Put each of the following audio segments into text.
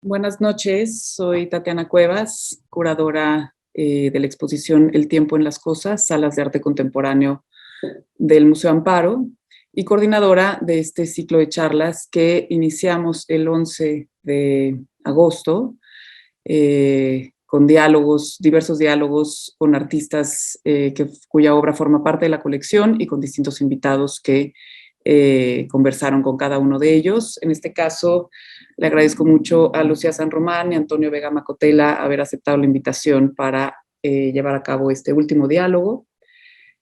Buenas noches, soy Tatiana Cuevas, curadora de la exposición El tiempo en las cosas, Salas de Arte Contemporáneo del Museo Amparo, y coordinadora de este ciclo de charlas que iniciamos el 11 de agosto, con diversos diálogos con artistas cuya obra forma parte de la colección y con distintos invitados que conversaron con cada uno de ellos. En este caso, le agradezco mucho a Lucía San Román y Antonio Vega Macotela haber aceptado la invitación para llevar a cabo este último diálogo.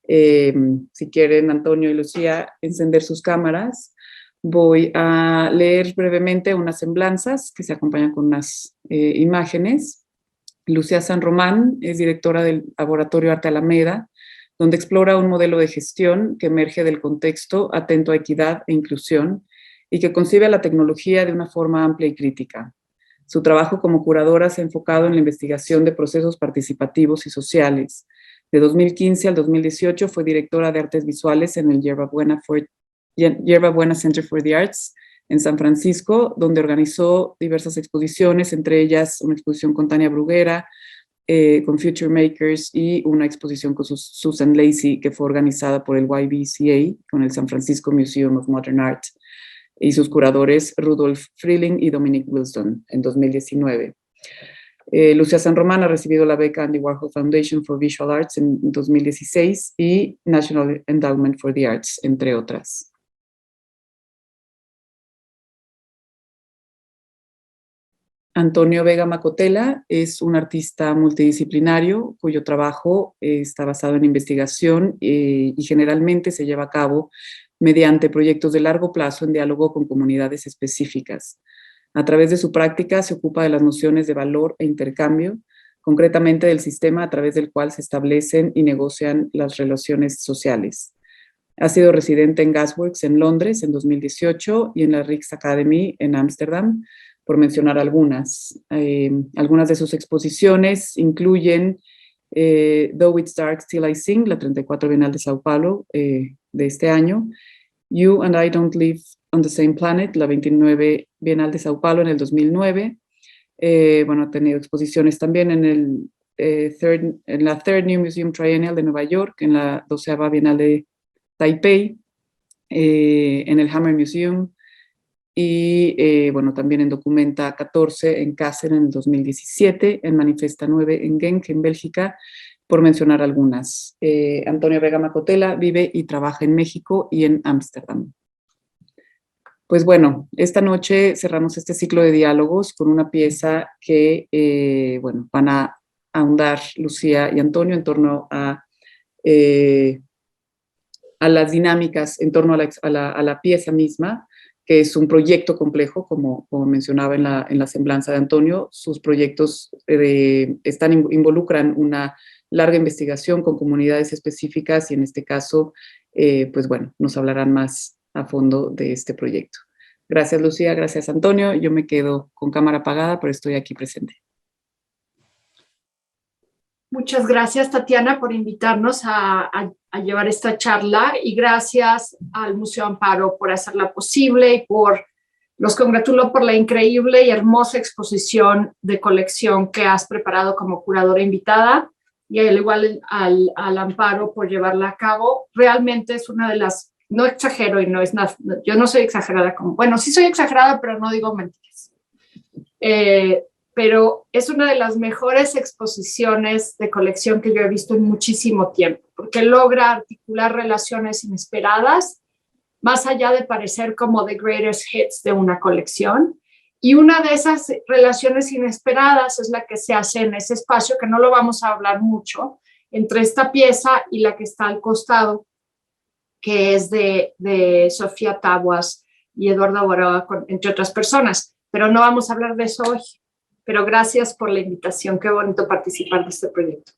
Si quieren, Antonio y Lucía, encender sus cámaras. Voy a leer brevemente unas semblanzas que se acompañan con unas imágenes. Lucía San Román es directora del Laboratorio Arte Alameda, donde explora un modelo de gestión que emerge del contexto atento a equidad e inclusión y que concibe la tecnología de una forma amplia y crítica. Su trabajo como curadora se ha enfocado en la investigación de procesos participativos y sociales. De 2015 al 2018 fue directora de artes visuales en el Yerba Buena Center for the Arts en San Francisco, donde organizó diversas exposiciones, entre ellas una exposición con Tania Bruguera, con Future Makers, y una exposición con Susan Lacy, que fue organizada por el YBCA, con el San Francisco Museum of Modern Art, y sus curadores Rudolf Freeling y Dominique Wilson en 2019. Lucía San Román ha recibido la beca Andy Warhol Foundation for Visual Arts en 2016 y National Endowment for the Arts, entre otras. Antonio Vega Macotela es un artista multidisciplinario cuyo trabajo está basado en investigación y generalmente se lleva a cabo mediante proyectos de largo plazo en diálogo con comunidades específicas. A través de su práctica se ocupa de las nociones de valor e intercambio, concretamente del sistema a través del cual se establecen y negocian las relaciones sociales. Ha sido residente en Gasworks en Londres en 2018 y en la Rijksacademie en Ámsterdam, por mencionar algunas. Algunas de sus exposiciones incluyen Though It's Dark, Still I Sing, la 34 Bienal de Sao Paulo de este año, You and I Don't Live on the Same Planet, la 29 Bienal de Sao Paulo en el 2009. Ha tenido exposiciones también en la Third New Museum Triennial de Nueva York, en la 12ª Bienal de Taipei, en el Hammer Museum, y también en Documenta 14 en Kassel en el 2017, en Manifesta 9 en Genk, en Bélgica, por mencionar algunas. Antonio Vega Macotela vive y trabaja en México y en Ámsterdam. Pues bueno, esta noche cerramos este ciclo de diálogos con una pieza que van a ahondar Lucía y Antonio en torno a las dinámicas, en torno a la pieza misma, que es un proyecto complejo, como mencionaba en la semblanza de Antonio. Sus proyectos involucran una larga investigación con comunidades específicas y en este caso, nos hablarán más a fondo de este proyecto. Gracias, Lucía, gracias, Antonio. Yo me quedo con cámara apagada, pero estoy aquí presente. Muchas gracias, Tatiana, por invitarnos a llevar esta charla, y gracias al Museo Amparo por hacerla posible, y los congratulo por la increíble y hermosa exposición de colección que has preparado como curadora invitada, y al igual al Amparo por llevarla a cabo. Realmente es una de las, no exagero, y no es nada, yo no soy exagerada, sí soy exagerada, pero no digo mentiras. Pero es una de las mejores exposiciones de colección que yo he visto en muchísimo tiempo, porque logra articular relaciones inesperadas, más allá de parecer como the greatest hits de una colección. Y una de esas relaciones inesperadas es la que se hace en ese espacio, que no lo vamos a hablar mucho, entre esta pieza y la que está al costado, que es de Sofía Taboas y Eduardo Boroa, entre otras personas. Pero no vamos a hablar de eso hoy. Pero gracias por la invitación. Qué bonito participar de este proyecto.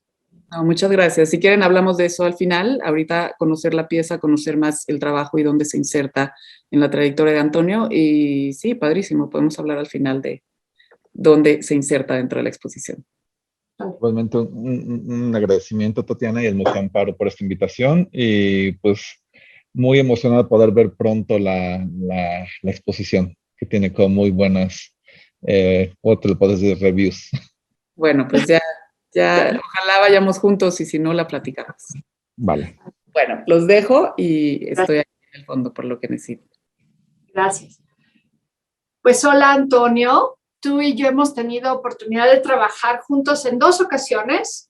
No, muchas gracias. Si quieren, hablamos de eso al final. Ahorita conocer la pieza, conocer más el trabajo y dónde se inserta en la trayectoria de Antonio. Y sí, padrísimo. Podemos hablar al final de dónde se inserta dentro de la exposición. Igualmente un agradecimiento, Tatiana, y al Museo Amparo por esta invitación. Y pues muy emocionado de poder ver pronto la exposición, que tiene como muy buenas o te lo puedes decir reviews. Bueno, pues ya, ojalá vayamos juntos y si no, la platicamos. Vale. Bueno, los dejo y estoy aquí en el fondo por lo que necesito. Gracias. Pues hola, Antonio. Tú y yo hemos tenido oportunidad de trabajar juntos en 2 ocasiones.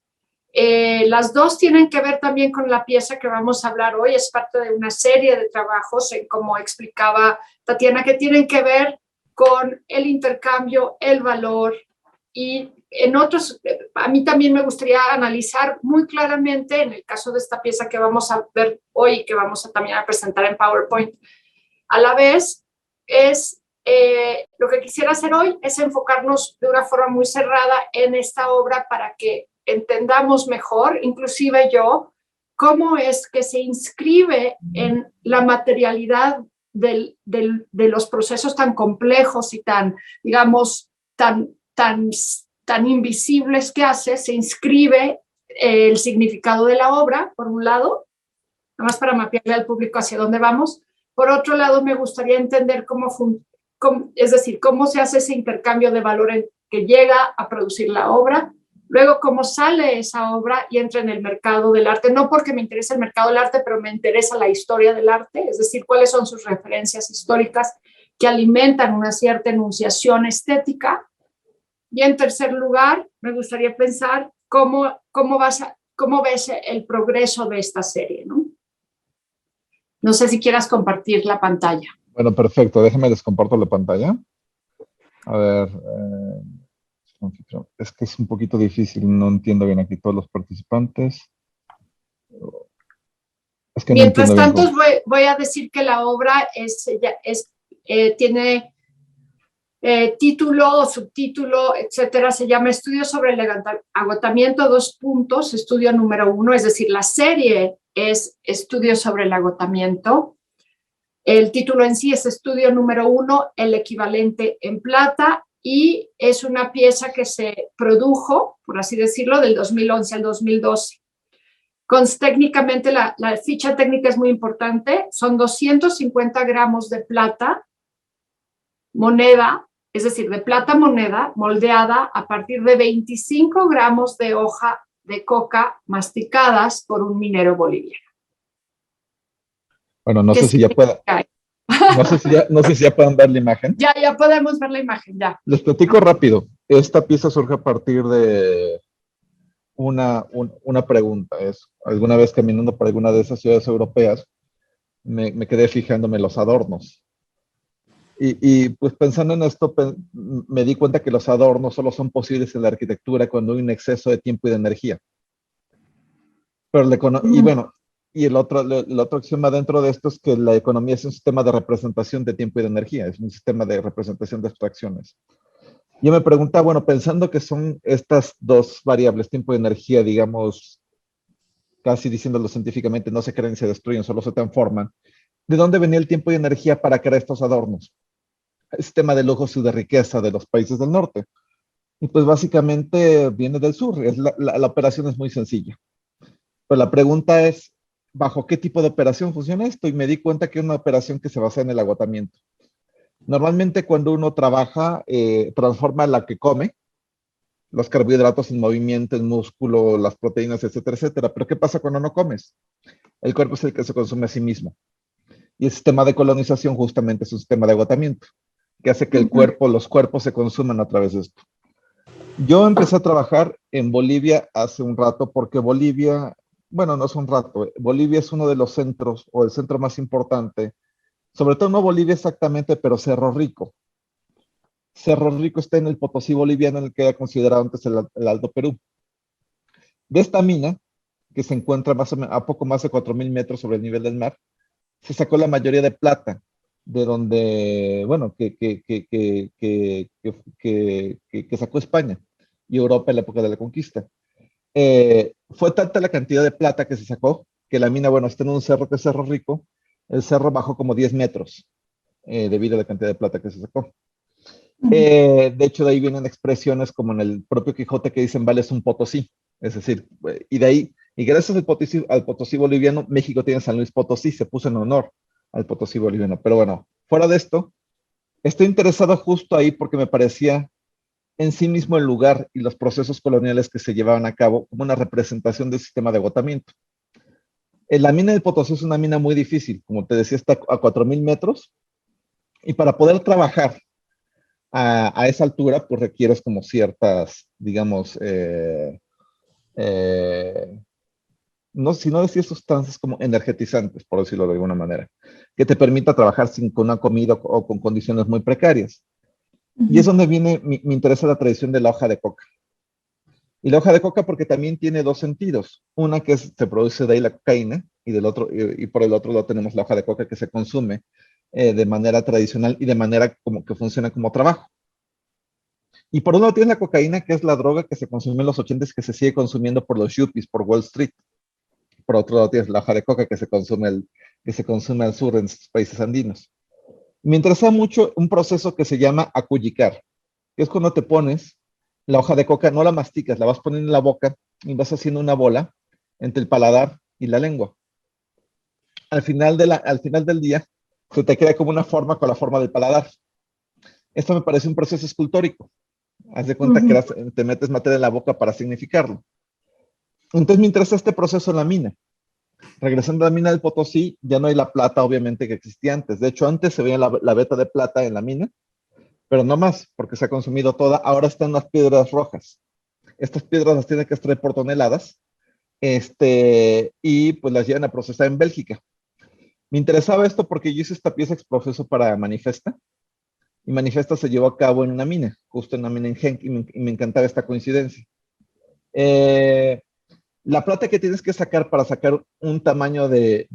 Las 2 tienen que ver también con la pieza que vamos a hablar hoy. Es parte de una serie de trabajos, como explicaba Tatiana, que tienen que ver con el intercambio, el valor y en otros. A mí también me gustaría analizar muy claramente, en el caso de esta pieza que vamos a ver hoy y que vamos a también a presentar en PowerPoint, a la vez lo que quisiera hacer hoy es enfocarnos de una forma muy cerrada en esta obra para que entendamos mejor, inclusive yo, cómo es que se inscribe en la materialidad de los procesos tan complejos y tan, digamos, tan invisibles que hace, se inscribe el significado de la obra, por un lado, nada más para mapearle al público hacia dónde vamos. Por otro lado, me gustaría entender cómo se hace ese intercambio de valor que llega a producir la obra, luego cómo sale esa obra y entra en el mercado del arte, no porque me interese el mercado del arte, pero me interesa la historia del arte, es decir, cuáles son sus referencias históricas que alimentan una cierta enunciación estética. Y en tercer lugar, me gustaría pensar cómo ves el progreso de esta serie, ¿no? No sé si quieras compartir la pantalla. Bueno, perfecto. Déjame les comparto la pantalla. A ver, es que es un poquito difícil, no entiendo bien aquí todos los participantes. Es que Mientras no tanto, voy a decir que la obra tiene título o subtítulo, etcétera, se llama Estudio sobre el agotamiento, estudio número 1, es decir, la serie es Estudio sobre el agotamiento. El título en sí es Estudio número 1, el equivalente en plata, y es una pieza que se produjo, por así decirlo, del 2011 al 2012. Técnicamente, la ficha técnica es muy importante, son 250 gramos de plata, moneda, es decir, de plata moneda, moldeada a partir de 25 gramos de hoja de coca masticadas por un minero boliviano. Bueno, no sé si ya pueda. No sé si ya puedan ver la imagen. Ya podemos ver la imagen, ya. Les platico rápido. Esta pieza surge a partir de una pregunta. Alguna vez caminando por alguna de esas ciudades europeas, me quedé fijándome en los adornos. Y pues pensando en esto, me di cuenta que los adornos solo son posibles en la arquitectura cuando hay un exceso de tiempo y de energía. Pero y bueno, y la otra axioma dentro de esto es que la economía es un sistema de representación de tiempo y de energía, es un sistema de representación de abstracciones. Yo me preguntaba, bueno, pensando que son estas 2 variables, tiempo y energía, digamos, casi diciéndolo científicamente, no se crean y se destruyen, solo se transforman, ¿de dónde venía el tiempo y energía para crear estos adornos? El sistema de lujos y de riqueza de los países del norte. Y pues básicamente viene del sur, la operación es muy sencilla. Pero la pregunta es, ¿bajo qué tipo de operación funciona esto? Y me di cuenta que es una operación que se basa en el agotamiento. Normalmente cuando uno trabaja, transforma la que come, los carbohidratos en movimiento, en músculo, las proteínas, etcétera, etcétera. Pero ¿qué pasa cuando no comes? El cuerpo es el que se consume a sí mismo. Y el sistema de colonización justamente es un sistema de agotamiento, que hace que los cuerpos se consuman a través de esto. Yo empecé a trabajar en Bolivia hace un rato porque Bolivia, bueno, no es un rato, Bolivia es uno de los centros o el centro más importante, sobre todo no Bolivia exactamente, pero Cerro Rico. Cerro Rico está en el Potosí boliviano, en el que era considerado antes el Alto Perú. De esta mina, que se encuentra más o menos a poco más de 4.000 metros sobre el nivel del mar, se sacó la mayoría de plata, de donde, bueno, que sacó España y Europa en la época de la conquista. Fue tanta la cantidad de plata que se sacó, que la mina, bueno, está en un cerro que es Cerro Rico, el cerro bajó como 10 metros debido a la cantidad de plata que se sacó. De hecho, de ahí vienen expresiones como en el propio Quijote que dicen, vale, es un Potosí. Es decir, y de ahí, y gracias al Potosí boliviano, México tiene San Luis Potosí, se puso en honor al Potosí boliviano. Pero bueno, fuera de esto, Estoy interesado justo ahí porque me parecía en sí mismo el lugar y los procesos coloniales que se llevaban a cabo como una representación del sistema de agotamiento. La mina del Potosí es una mina muy difícil, como te decía, está a 4,000 metros, y para poder trabajar a esa altura, pues requieres como ciertas, digamos, no, si no decir sustancias como energetizantes, por decirlo de alguna manera, que te permita trabajar sin con una comida o con condiciones muy precarias. Y es donde viene mi interés en la tradición de la hoja de coca. Y la hoja de coca porque también tiene dos sentidos. Una que se produce de ahí la cocaína y, y por el otro lado tenemos la hoja de coca que se consume de manera tradicional y de manera como que funciona como trabajo. Y por un lado tienes la cocaína, que es la droga que se consumió en los 80s, que se sigue consumiendo por los yuppies, por Wall Street. Por otro lado tienes la hoja de coca que se consume al sur en los países andinos. Me interesa mucho un proceso que se llama acullicar, que es cuando te pones la hoja de coca, no la masticas, la vas poniendo en la boca y vas haciendo una bola entre el paladar y la lengua. Al final del día, se te crea como una forma con la forma del paladar. Esto me parece un proceso escultórico. Haz de cuenta que te metes materia en la boca para significarlo. Entonces me interesa este proceso en la mina. Regresando a la mina del Potosí, ya no hay la plata, obviamente, que existía antes. De hecho, antes se veía la veta de plata en la mina, pero no más, porque se ha consumido toda. Ahora están las piedras rojas. Estas piedras las tienen que extraer por toneladas, y pues las llevan a procesar en Bélgica. Me interesaba esto porque yo hice esta pieza ex proceso para Manifesta, y Manifesta se llevó a cabo en una mina, justo en una mina en Genk, y me encantaba esta coincidencia. La plata que tienes que sacar para sacar un tamaño sí,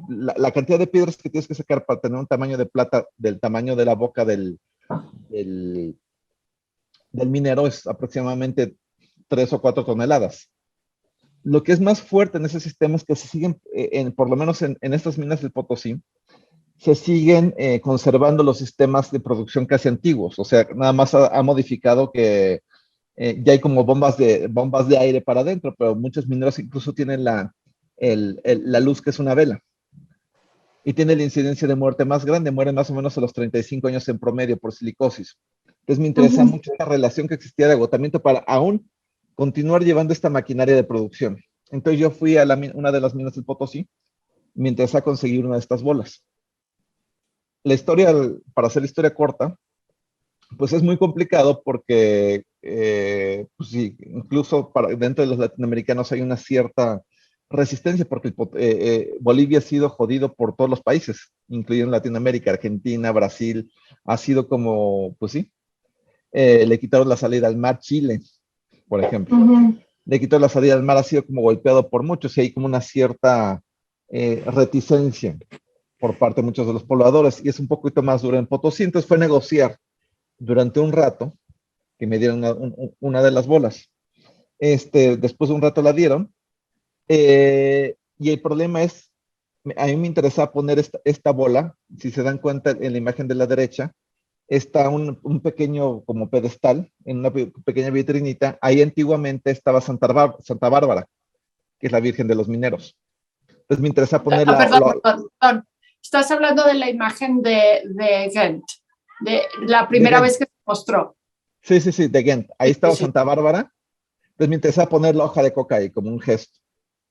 la cantidad de piedras que tienes que sacar para tener un tamaño de plata del tamaño de la boca del minero es aproximadamente 3 o 4 toneladas. Lo que es más fuerte en ese sistema es que se siguen, por lo menos en estas minas del Potosí, se siguen conservando los sistemas de producción casi antiguos. O sea, nada más ha modificado que ya hay como bombas de aire para adentro, pero muchos mineros incluso tienen la luz que es una vela. Y tiene la incidencia de muerte más grande, mueren más o menos a los 35 años en promedio por silicosis. Entonces me interesa mucho la relación que existía de agotamiento para aún continuar llevando esta maquinaria de producción. Entonces yo fui a una de las minas del Potosí, me interesa conseguir una de estas bolas. La historia, para hacer la historia corta, pues es muy complicado porque, pues sí, incluso dentro de los latinoamericanos hay una cierta resistencia porque Bolivia ha sido jodido por todos los países, incluyendo Latinoamérica, Argentina, Brasil, ha sido como, pues sí, le quitaron la salida al mar, Chile, por ejemplo. Le quitaron la salida al mar, ha sido como golpeado por muchos y hay como una cierta reticencia por parte de muchos de los pobladores y es un poquito más duro en Potosí, entonces fue negociar durante un rato que me dieron una de las bolas. Después de un rato la dieron, y el problema es, a mí me interesaba poner esta bola, si se dan cuenta en la imagen de la derecha, está un pequeño como pedestal, en una pequeña vitrinita, ahí antiguamente estaba Santa Bárbara, que es la Virgen de los Mineros. Entonces me interesa poner Perdón. Estás hablando de la imagen de Ghent, de la primera vez que se mostró. Sí, de Ghent. Ahí estaba Santa Bárbara. Entonces me interesa poner la hoja de coca ahí como un gesto.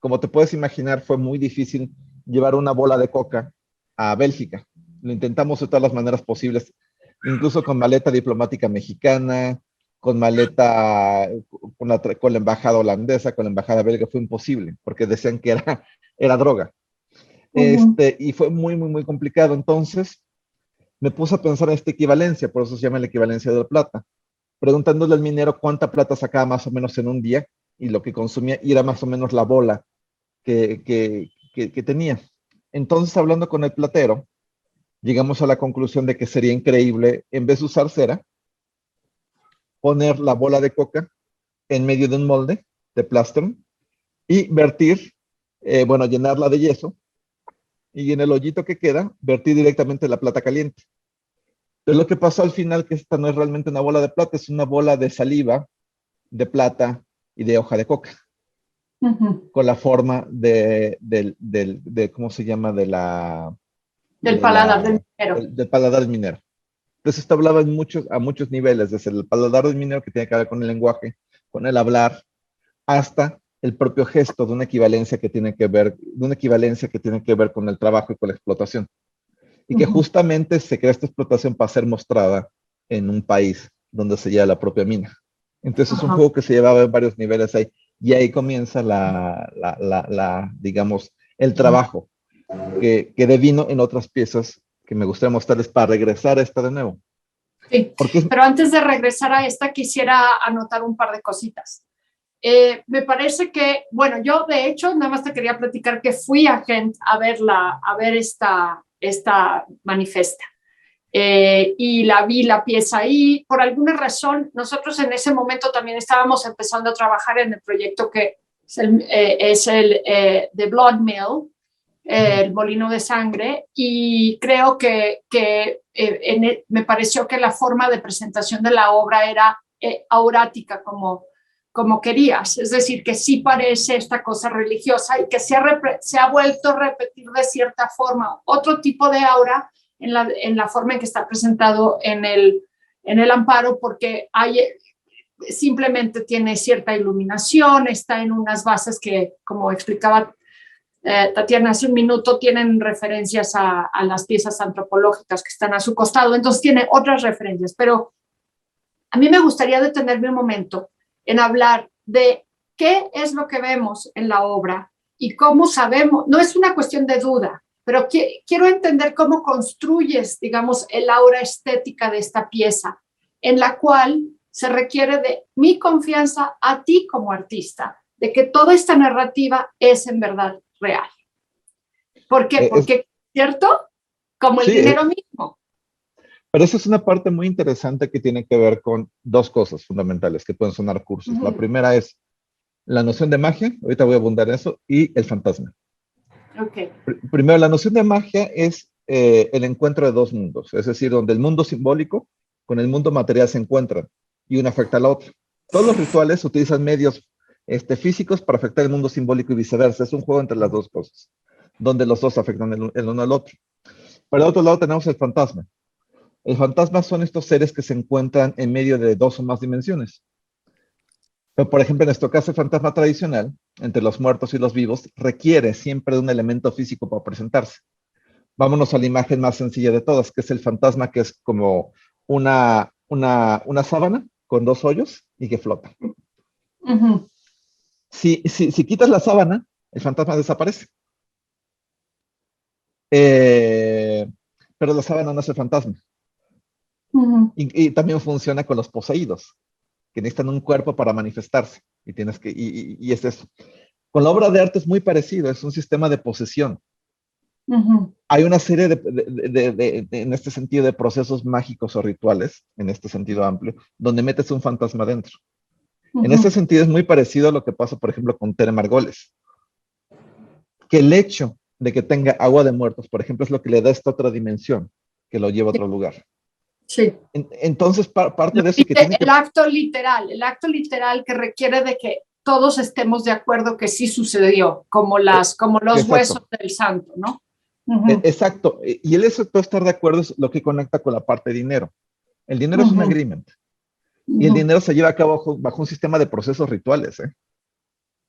Como te puedes imaginar, fue muy difícil llevar una bola de coca a Bélgica. Lo intentamos de todas las maneras posibles, incluso con maleta diplomática mexicana, con maleta, con la embajada holandesa, con la embajada belga, fue imposible, porque decían que era droga. Y fue muy, muy, muy complicado. Entonces, me puse a pensar en esta equivalencia, por eso se llama la equivalencia de la plata, preguntándole al minero cuánta plata sacaba más o menos en un día y lo que consumía y era más o menos la bola que tenía. Entonces, hablando con el platero, llegamos a la conclusión de que sería increíble, en vez de usar cera, poner la bola de coca en medio de un molde de plastron y vertir, bueno, llenarla de yeso y en el hoyito que queda, vertir directamente la plata caliente. Entonces lo que pasó al final, que esta no es realmente una bola de plata, es una bola de saliva, de plata y de hoja de coca. Con la forma ¿cómo se llama? Del paladar del minero. Del paladar del minero. Entonces esto hablaba a muchos niveles, desde el paladar del minero que tiene que ver con el lenguaje, con el hablar, hasta el propio gesto de una equivalencia que tiene que ver con el trabajo y con la explotación. Y que justamente se crea esta explotación para ser mostrada en un país donde se lleva la propia mina. Entonces es un juego que se llevaba en varios niveles ahí. Y ahí comienza digamos, el trabajo que devino en otras piezas que me gustaría mostrarles para regresar a esta de nuevo. Sí, pero antes de regresar a esta quisiera anotar un par de cositas. Me parece que, bueno, yo de hecho nada más te quería platicar que fui a Ghent a ver esta manifesta. Y vi la pieza ahí. Por alguna razón, nosotros en ese momento también estábamos empezando a trabajar en el proyecto que es el The Blood Mill, el molino de sangre, y creo que me pareció que la forma de presentación de la obra era aurática como querías, es decir, que sí parece esta cosa religiosa y que se ha vuelto a repetir de cierta forma otro tipo de aura en la forma en que está presentado en el amparo, porque simplemente tiene cierta iluminación, está en unas bases que, como explicaba Tatiana hace un minuto, tienen referencias a las piezas antropológicas que están a su costado, entonces tiene otras referencias, pero a mí me gustaría detenerme un momento en hablar de qué es lo que vemos en la obra y cómo sabemos, no es una cuestión de duda, pero quiero entender cómo construyes, digamos, el aura estética de esta pieza, en la cual se requiere de mi confianza a ti como artista, de que toda esta narrativa es en verdad real. ¿Por qué? Porque, ¿cierto? Como el dinero mismo. Pero esa es una parte muy interesante que tiene que ver con dos cosas fundamentales que pueden sonar cursos. La primera es la noción de magia, ahorita voy a abundar en eso, y el fantasma. Okay. Primero, la noción de magia es el encuentro de dos mundos, es decir, donde el mundo simbólico con el mundo material se encuentran y uno afecta al otro. Todos los rituales utilizan medios físicos para afectar el mundo simbólico y viceversa. Es un juego entre las dos cosas, donde los dos afectan el uno al otro. Por el otro lado tenemos el fantasma. El fantasma son estos seres que se encuentran en medio de dos o más dimensiones. Pero, por ejemplo, en nuestro caso, el fantasma tradicional, entre los muertos y los vivos, requiere siempre de un elemento físico para presentarse. Vámonos a la imagen más sencilla de todas, que es el fantasma, que es como una sábana con dos hoyos y que flota. Si quitas la sábana, el fantasma desaparece. Pero la sábana no es el fantasma. Y también funciona con los poseídos, que necesitan un cuerpo para manifestarse. Y es eso. Con la obra de arte es muy parecido, es un sistema de posesión. Hay una serie en este sentido, de procesos mágicos o rituales, en este sentido amplio, donde metes un fantasma dentro. En este sentido es muy parecido a lo que pasa, por ejemplo, con Tere Margolis. Que el hecho de que tenga agua de muertos, por ejemplo, es lo que le da esta otra dimensión, que lo lleva a otro lugar. Sí. Entonces, parte de eso que tiene el acto literal que requiere de que todos estemos de acuerdo que sí sucedió, como los huesos del santo, ¿no? Exacto. Y el eso de estar de acuerdo es lo que conecta con la parte de dinero. El dinero es un agreement. Y el dinero se lleva a cabo bajo un sistema de procesos rituales.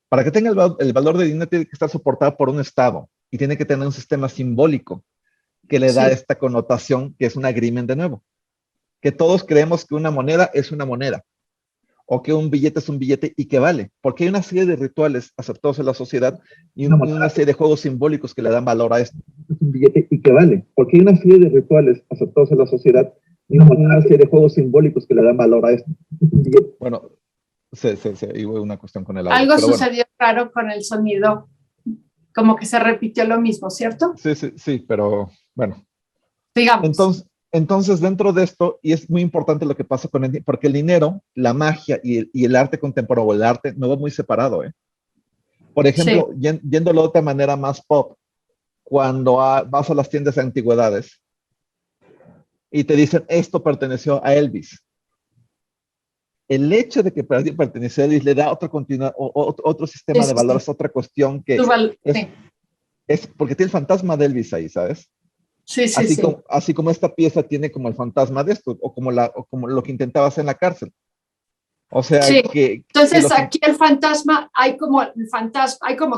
Para que tenga el valor de dinero tiene que estar soportado por un Estado y tiene que tener un sistema simbólico que le da esta connotación que es un agreement de nuevo. Que todos creemos que una moneda es una moneda o que un billete es un billete y que vale, porque hay una serie de rituales aceptados en la sociedad y una serie de juegos simbólicos que le dan valor a esto. Es un billete y que vale, porque hay una serie de rituales aceptados en la sociedad y una serie de juegos simbólicos que le dan valor a esto. Bueno, hubo una cuestión con el audio. Algo sucedió raro con el sonido, como que se repitió lo mismo, ¿cierto? Sí, pero bueno. Digamos. Entonces, dentro de esto, y es muy importante lo que pasa con el dinero, porque el dinero, la magia y el arte contemporáneo, o el arte, no va muy separado. Por ejemplo, yéndolo de otra manera más pop, cuando vas a las tiendas de antigüedades y te dicen, esto perteneció a Elvis. El hecho de que pertenece a Elvis le da otro sistema de valores, otra cuestión que es porque tiene el fantasma de Elvis ahí, ¿sabes? Sí, sí, sí. Así como esta pieza tiene como el fantasma de esto, o como lo que intentaba hacer en la cárcel. O sea, sí. que Entonces aquí el fantasma, hay como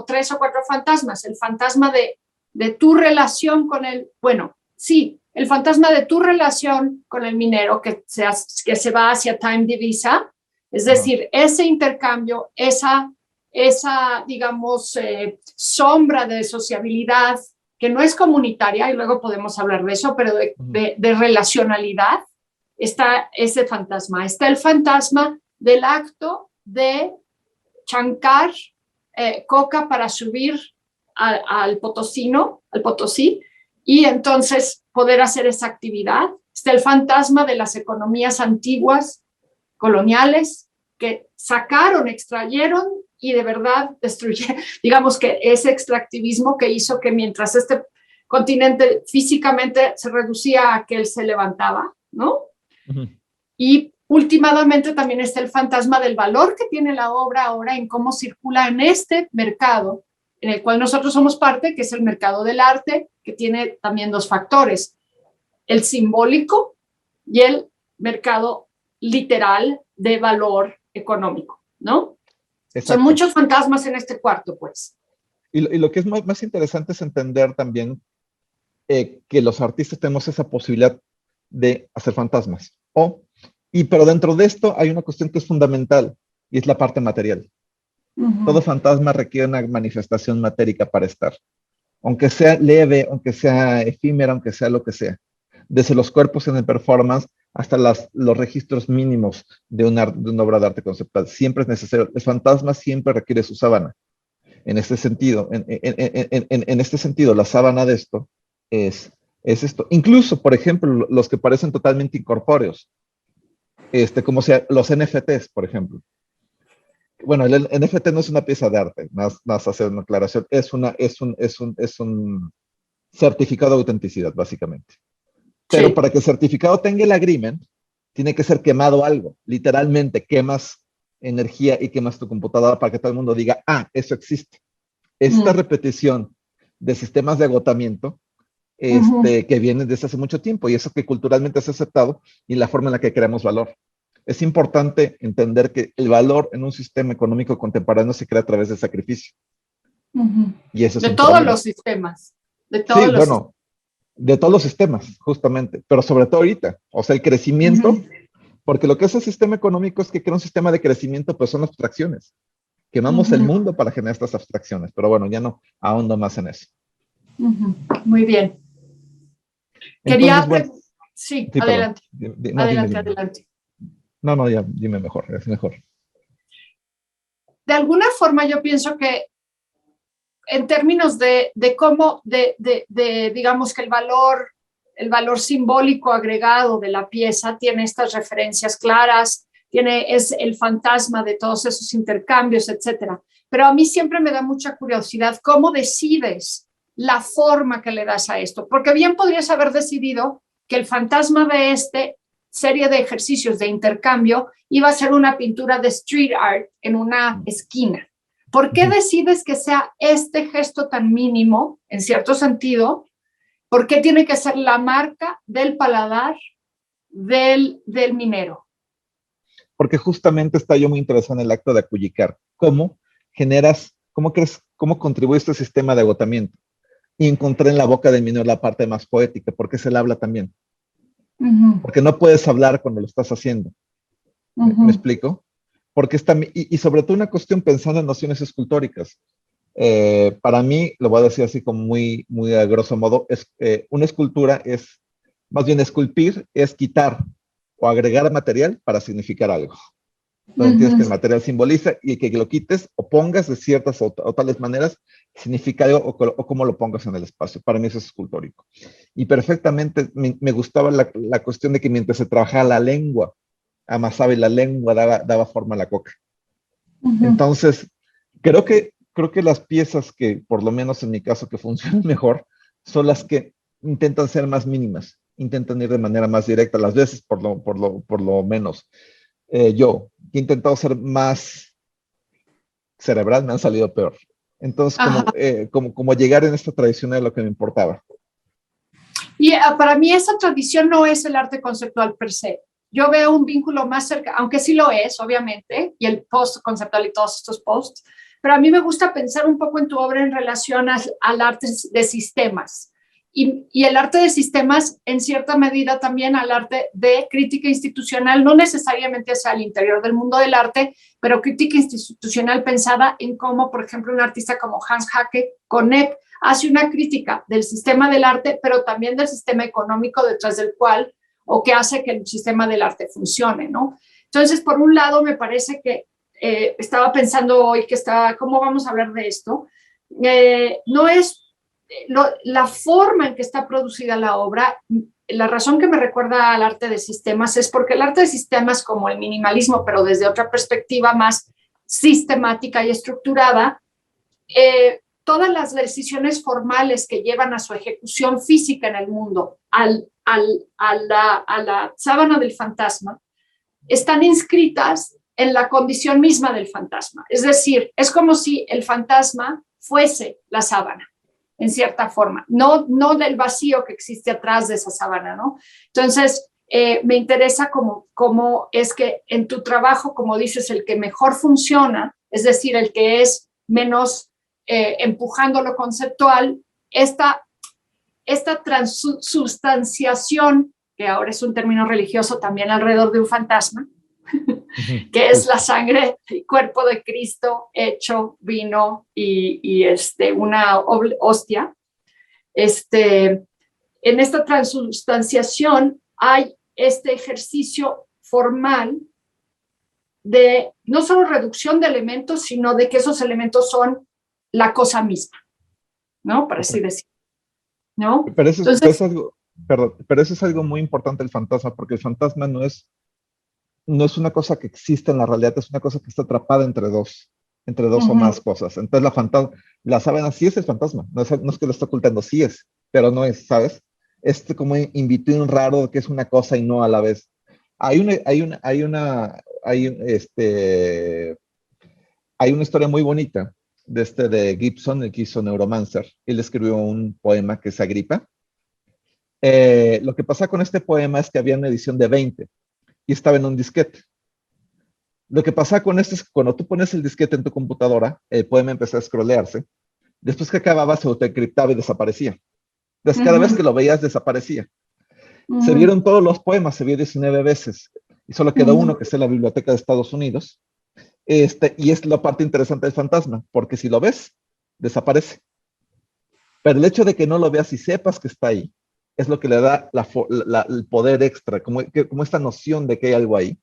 3 o 4 fantasmas. El fantasma de tu relación con bueno, sí, el fantasma de tu relación con el minero que se va hacia Time Divisa, es decir, ese intercambio, esa digamos, sombra de sociabilidad que no es comunitaria, y luego podemos hablar de eso, pero de relacionalidad, está ese fantasma. Está el fantasma del acto de chancar coca para subir al Potosí, y entonces poder hacer esa actividad. Está el fantasma de las economías antiguas, coloniales, que sacaron, extrayeron y de verdad destruyeron, digamos que ese extractivismo que hizo que mientras este continente físicamente se reducía a que él se levantaba, ¿no? Y últimamente también está el fantasma del valor que tiene la obra ahora en cómo circula en este mercado, en el cual nosotros somos parte, que es el mercado del arte, que tiene también 2 factores, el simbólico y el mercado literal de valor económico, ¿no? Exacto. Son muchos fantasmas en este cuarto, pues. Y lo que es más interesante es entender también que los artistas tenemos esa posibilidad de hacer fantasmas. Pero dentro de esto hay una cuestión que es fundamental, y es la parte material. Todo fantasma requiere una manifestación matérica para estar. Aunque sea leve, aunque sea efímera, aunque sea lo que sea. Desde los cuerpos en el performance hasta los registros mínimos de una obra de arte conceptual. Siempre es necesario. El fantasma siempre requiere su sábana. En este sentido, la sábana de esto es esto. Incluso, por ejemplo, los que parecen totalmente incorpóreos, como sea los NFTs, por ejemplo. Bueno, el NFT no es una pieza de arte, más hacer una aclaración, es un certificado de autenticidad, básicamente. Pero sí, para que el certificado tenga el agreement, tiene que ser quemado algo. Literalmente, quemas energía y quemas tu computadora para que todo el mundo diga, eso existe. Esta repetición de sistemas de agotamiento que vienen desde hace mucho tiempo, y eso que culturalmente es aceptado, y la forma en la que creamos valor. Es importante entender que el valor en un sistema económico contemporáneo se crea a través del sacrificio. Y eso es de todos los sistemas. De todos sí, bueno, de todos los sistemas, justamente, pero sobre todo ahorita. O sea, el crecimiento, porque lo que hace el sistema económico es que crea un sistema de crecimiento, pues son abstracciones. Quemamos el mundo para generar estas abstracciones, pero bueno, ya no ahondo más en eso. Muy bien. Entonces, bueno, sí, adelante. Adelante. No, ya, dime mejor, es mejor. De alguna forma yo pienso que en términos de cómo, digamos que el valor simbólico agregado de la pieza tiene estas referencias claras, es el fantasma de todos esos intercambios, etcétera. Pero a mí siempre me da mucha curiosidad cómo decides la forma que le das a esto, porque bien podrías haber decidido que el fantasma de serie de ejercicios de intercambio iba a ser una pintura de street art en una esquina. ¿Por qué decides que sea este gesto tan mínimo, en cierto sentido? ¿Por qué tiene que ser la marca del paladar del minero? Porque justamente está yo muy interesado en el acto de acullicar. ¿Cómo contribuye este sistema de agotamiento? Y encontré en la boca del minero la parte más poética, porque se le habla también. Porque no puedes hablar cuando lo estás haciendo. ¿Me explico? Porque y sobre todo una cuestión pensando en nociones escultóricas. Para mí, lo voy a decir así como muy, muy a grosso modo, una escultura es, más bien esculpir, es quitar o agregar material para significar algo. Entonces entiendes que el material simboliza, y que lo quites o pongas de ciertas o tales maneras significa algo, o cómo lo pongas en el espacio. Para mí eso es escultórico. Y perfectamente me gustaba la cuestión de que mientras se trabajaba la lengua, amasaba y la lengua daba forma a la coca. Entonces, creo que las piezas que, por lo menos en mi caso, que funcionan mejor, son las que intentan ser más mínimas, intentan ir de manera más directa, las veces por lo menos. Yo he intentado ser más cerebral, me han salido peor. Entonces, como llegar en esta tradición era lo que me importaba. Y para mí esa tradición no es el arte conceptual per se. Yo veo un vínculo más cerca, aunque sí lo es, obviamente, y el post conceptual y todos estos posts, pero a mí me gusta pensar un poco en tu obra en relación al arte de sistemas. Y el arte de sistemas, en cierta medida, también al arte de crítica institucional, no necesariamente hacia el interior del mundo del arte, pero crítica institucional pensada en cómo, por ejemplo, un artista como Hans Haacke Konek hace una crítica del sistema del arte, pero también del sistema económico detrás del cual, o que hace que el sistema del arte funcione, ¿no? Entonces, por un lado, me parece que estaba pensando hoy ¿cómo vamos a hablar de esto? No es la forma en que está producida la obra. La razón que me recuerda al arte de sistemas es porque el arte de sistemas, como el minimalismo, pero desde otra perspectiva más sistemática y estructurada, todas las decisiones formales que llevan a su ejecución física en el mundo, a la sábana del fantasma, están inscritas en la condición misma del fantasma. Es decir, es como si el fantasma fuese la sábana, en cierta forma, no del vacío que existe atrás de esa sábana, ¿no? Entonces, me interesa cómo es que en tu trabajo, como dices, el que mejor funciona, es decir, el que es menos empujando lo conceptual, esta transubstanciación, que ahora es un término religioso también alrededor de un fantasma, que es la sangre y cuerpo de Cristo hecho vino y una hostia. En esta transubstanciación hay este ejercicio formal de no solo reducción de elementos, sino de que esos elementos son la cosa misma, ¿no? Para así decirlo, ¿no? Pero eso, Entonces, eso es algo, perdón, pero eso es algo muy importante el fantasma, porque el fantasma no es una cosa que existe en la realidad, es una cosa que está atrapada entre dos o más cosas. Entonces la sábana sí es el fantasma, no es que lo está ocultando, sí es, pero no es, ¿sabes? Es como in between raro que es una cosa y no a la vez. Hay una historia muy bonita de Gibson, el que hizo Neuromancer. Él escribió un poema que es Agripa. Lo que pasa con este poema es que había una edición de 20 y estaba en un disquete. Lo que pasa con esto es que cuando tú pones el disquete en tu computadora, el poema empezó a scrollearse. Después que acababa, se autoencriptaba y desaparecía. Entonces, cada vez que lo veías, desaparecía. Se vieron todos los poemas, se vio 19 veces. Y solo quedó uno, que es en la Biblioteca de Estados Unidos. Y es la parte interesante del fantasma, porque si lo ves, desaparece. Pero el hecho de que no lo veas y sepas que está ahí, es lo que le da el poder extra, como esta noción de que hay algo ahí,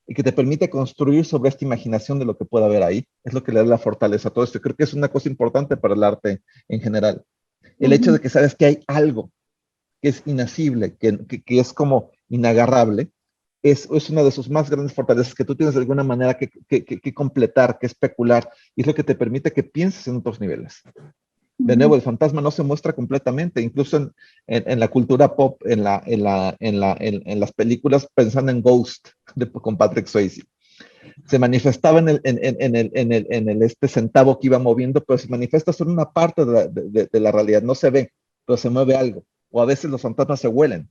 y que te permite construir sobre esta imaginación de lo que pueda haber ahí, es lo que le da la fortaleza a todo esto. Creo que es una cosa importante para el arte en general. El hecho de que sabes que hay algo que es inasible, que es como inagarrable, es una de sus más grandes fortalezas, que tú tienes de alguna manera que completar, que especular, y es lo que te permite que pienses en otros niveles. De nuevo, el fantasma no se muestra completamente, incluso en la cultura pop, en las películas, pensando en Ghost con Patrick Swayze. Se manifestaba en el centavo que iba moviendo, pero se manifiesta solo una parte de la realidad, no se ve, pero se mueve algo. O a veces los fantasmas se hueles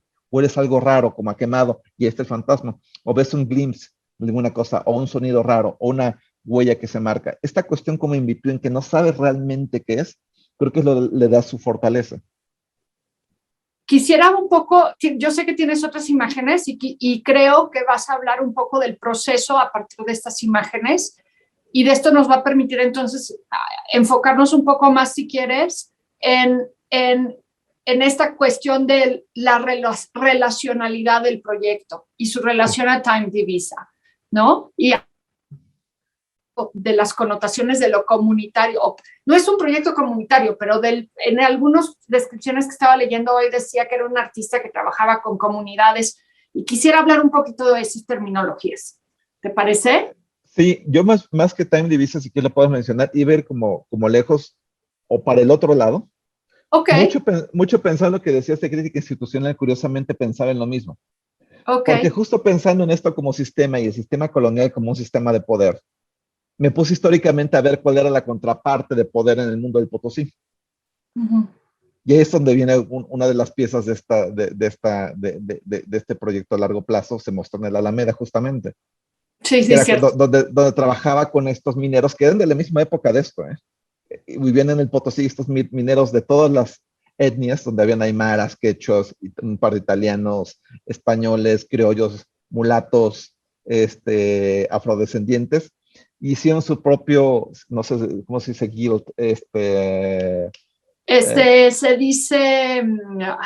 algo raro, como a quemado, y este es el fantasma. O ves un glimpse de alguna cosa, o un sonido raro, o una huella que se marca. Esta cuestión como in between, que no sabes realmente qué es, creo que le da su fortaleza. Quisiera un poco, yo sé que tienes otras imágenes y creo que vas a hablar un poco del proceso a partir de estas imágenes, y de esto nos va a permitir entonces enfocarnos un poco más, si quieres, en esta cuestión de la relacionalidad del proyecto y su relación a Time Divisa, ¿no? Y de las connotaciones de lo comunitario. No es un proyecto comunitario, pero en algunas descripciones que estaba leyendo hoy decía que era un artista que trabajaba con comunidades, y quisiera hablar un poquito de esas terminologías. ¿Te parece? Sí, yo más que Time Divisa, si quieres lo puedo mencionar, y ver como lejos o para el otro lado. Ok. Mucho pensando lo que decía esta crítica institucional, curiosamente pensaba en lo mismo. Okay. Porque justo pensando en esto como sistema y el sistema colonial como un sistema de poder, me puse históricamente a ver cuál era la contraparte de poder en el mundo del Potosí. Y ahí es donde viene una de las piezas de este proyecto a largo plazo, se mostró en el Alameda justamente, Sí, que sí, era cierto. donde trabajaba con estos mineros que eran de la misma época de esto, y vivían en el Potosí estos mineros de todas las etnias, donde habían aymaras, quechos, un par de italianos, españoles, criollos, mulatos, afrodescendientes, y hicieron su propio, no sé cómo se dice, guild, Se dice,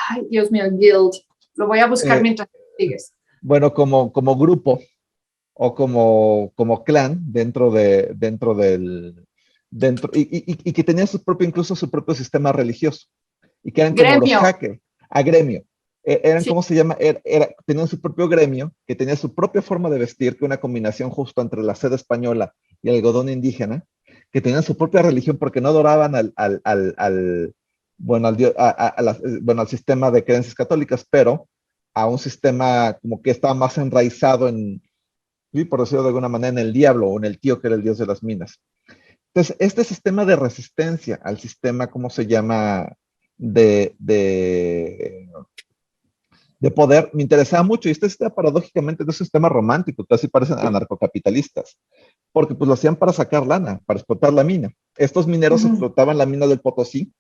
ay, Dios mío, guild. Lo voy a buscar eh, mientras sigues. bueno, como grupo o como clan y que tenían incluso su propio sistema religioso, y que eran como los Gremio. hackers, a gremio. Eran, Sí. ¿cómo se llama? Tenían su propio gremio, que tenía su propia forma de vestir, que una combinación justo entre la seda española y el algodón indígena, que tenían su propia religión porque no adoraban bueno, bueno, al sistema de creencias católicas, pero a un sistema como que estaba más enraizado sí, por decirlo de alguna manera, en el diablo o en el tío que era el dios de las minas. Entonces, este sistema de resistencia al sistema, ¿cómo se llama? De, de, de poder, me interesaba mucho. Y este sistema, paradójicamente, es un sistema romántico, casi parecen anarcocapitalistas, porque pues lo hacían para sacar lana, para explotar la mina. Estos mineros explotaban la mina del Potosí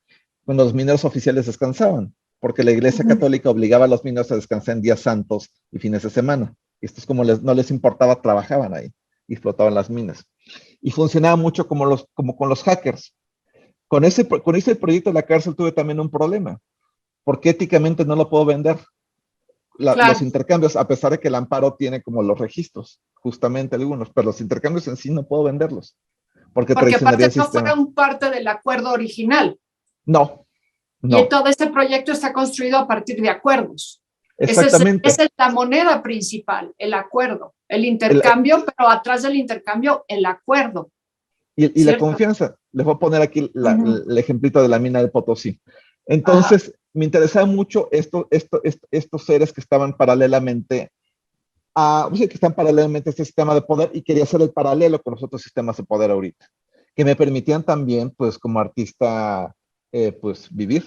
cuando los mineros oficiales descansaban, porque la Iglesia Católica obligaba a los mineros a descansar en días santos y fines de semana. Y estos, como no les importaba, trabajaban ahí y explotaban las minas. Y funcionaba mucho como con los hackers. Con ese proyecto de la cárcel tuve también un problema, porque éticamente no lo puedo vender. Los Claro, intercambios, a pesar de que el amparo tiene como los registros, justamente algunos, pero los intercambios en sí no puedo venderlos, porque porque traicionaría aparte el no sistema. fueron parte del acuerdo original. No, Y no, todo este proyecto está construido a partir de acuerdos. exactamente. Esa es la moneda principal, el acuerdo, el El, intercambio, pero atrás del intercambio, el acuerdo, y la ¿cierto? confianza. Les voy a poner aquí el ejemplito de la mina de Potosí. Ajá. Entonces, me interesaba mucho estos seres que estaban paralelamente que están paralelamente a este sistema de poder, y quería hacer el paralelo con los otros sistemas de poder ahorita, que me permitían también, pues, como artista, pues, vivir.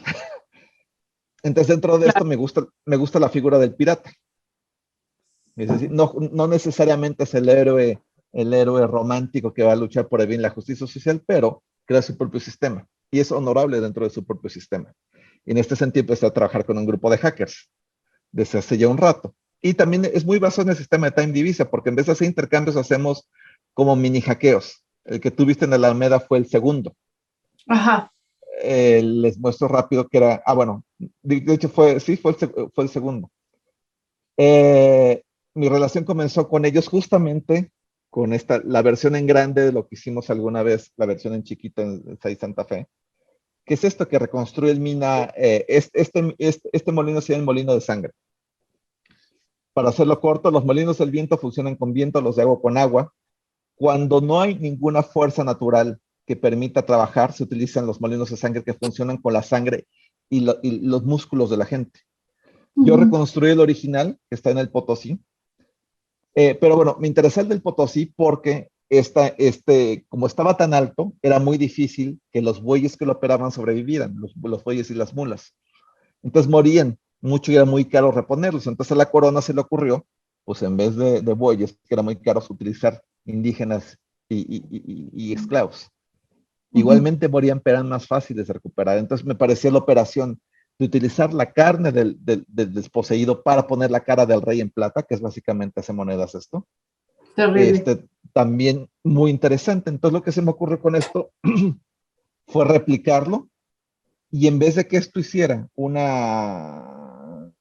Entonces, dentro de esto Claro. me gusta la figura del pirata. Es decir, no necesariamente es el héroe romántico que va a luchar por el bien y la justicia social, pero crea su propio sistema y es honorable dentro de su propio sistema. Y en este sentido empecé a trabajar con un grupo de hackers desde hace ya un rato. Y también es muy basado en el sistema de Time Divisa, porque en vez de hacer intercambios hacemos como mini hackeos. El que tuviste en la Alameda fue el segundo. Ajá. Les muestro rápido que era, bueno, de hecho sí, fue el segundo. Mi relación comenzó con ellos justamente con la versión en grande de lo que hicimos alguna vez, la versión en chiquito en Santa Fe. ¿Qué es esto que reconstruye el mina? Este molino se llama el molino de sangre. Para hacerlo corto, los molinos del viento funcionan con viento, los de agua con agua. Cuando no hay ninguna fuerza natural que permita trabajar, se utilizan los molinos de sangre que funcionan con la sangre y los músculos de la gente. Yo reconstruí el original, que está en el Potosí, pero bueno, me interesó el del Potosí porque como estaba tan alto, era muy difícil que los bueyes que lo operaban sobrevivieran, los bueyes y las mulas. Entonces morían mucho y era muy caro reponerlos. Entonces a la corona se le ocurrió, pues en vez de bueyes, que era muy caro, utilizar indígenas y esclavos. Igualmente morían, pero eran más fáciles de recuperar. Entonces me parecía la operación de utilizar la carne del desposeído para poner la cara del rey en plata, que es básicamente hace monedas esto, Terrible. también muy interesante. Entonces lo que se me ocurre con esto fue replicarlo, y en vez de que esto hiciera una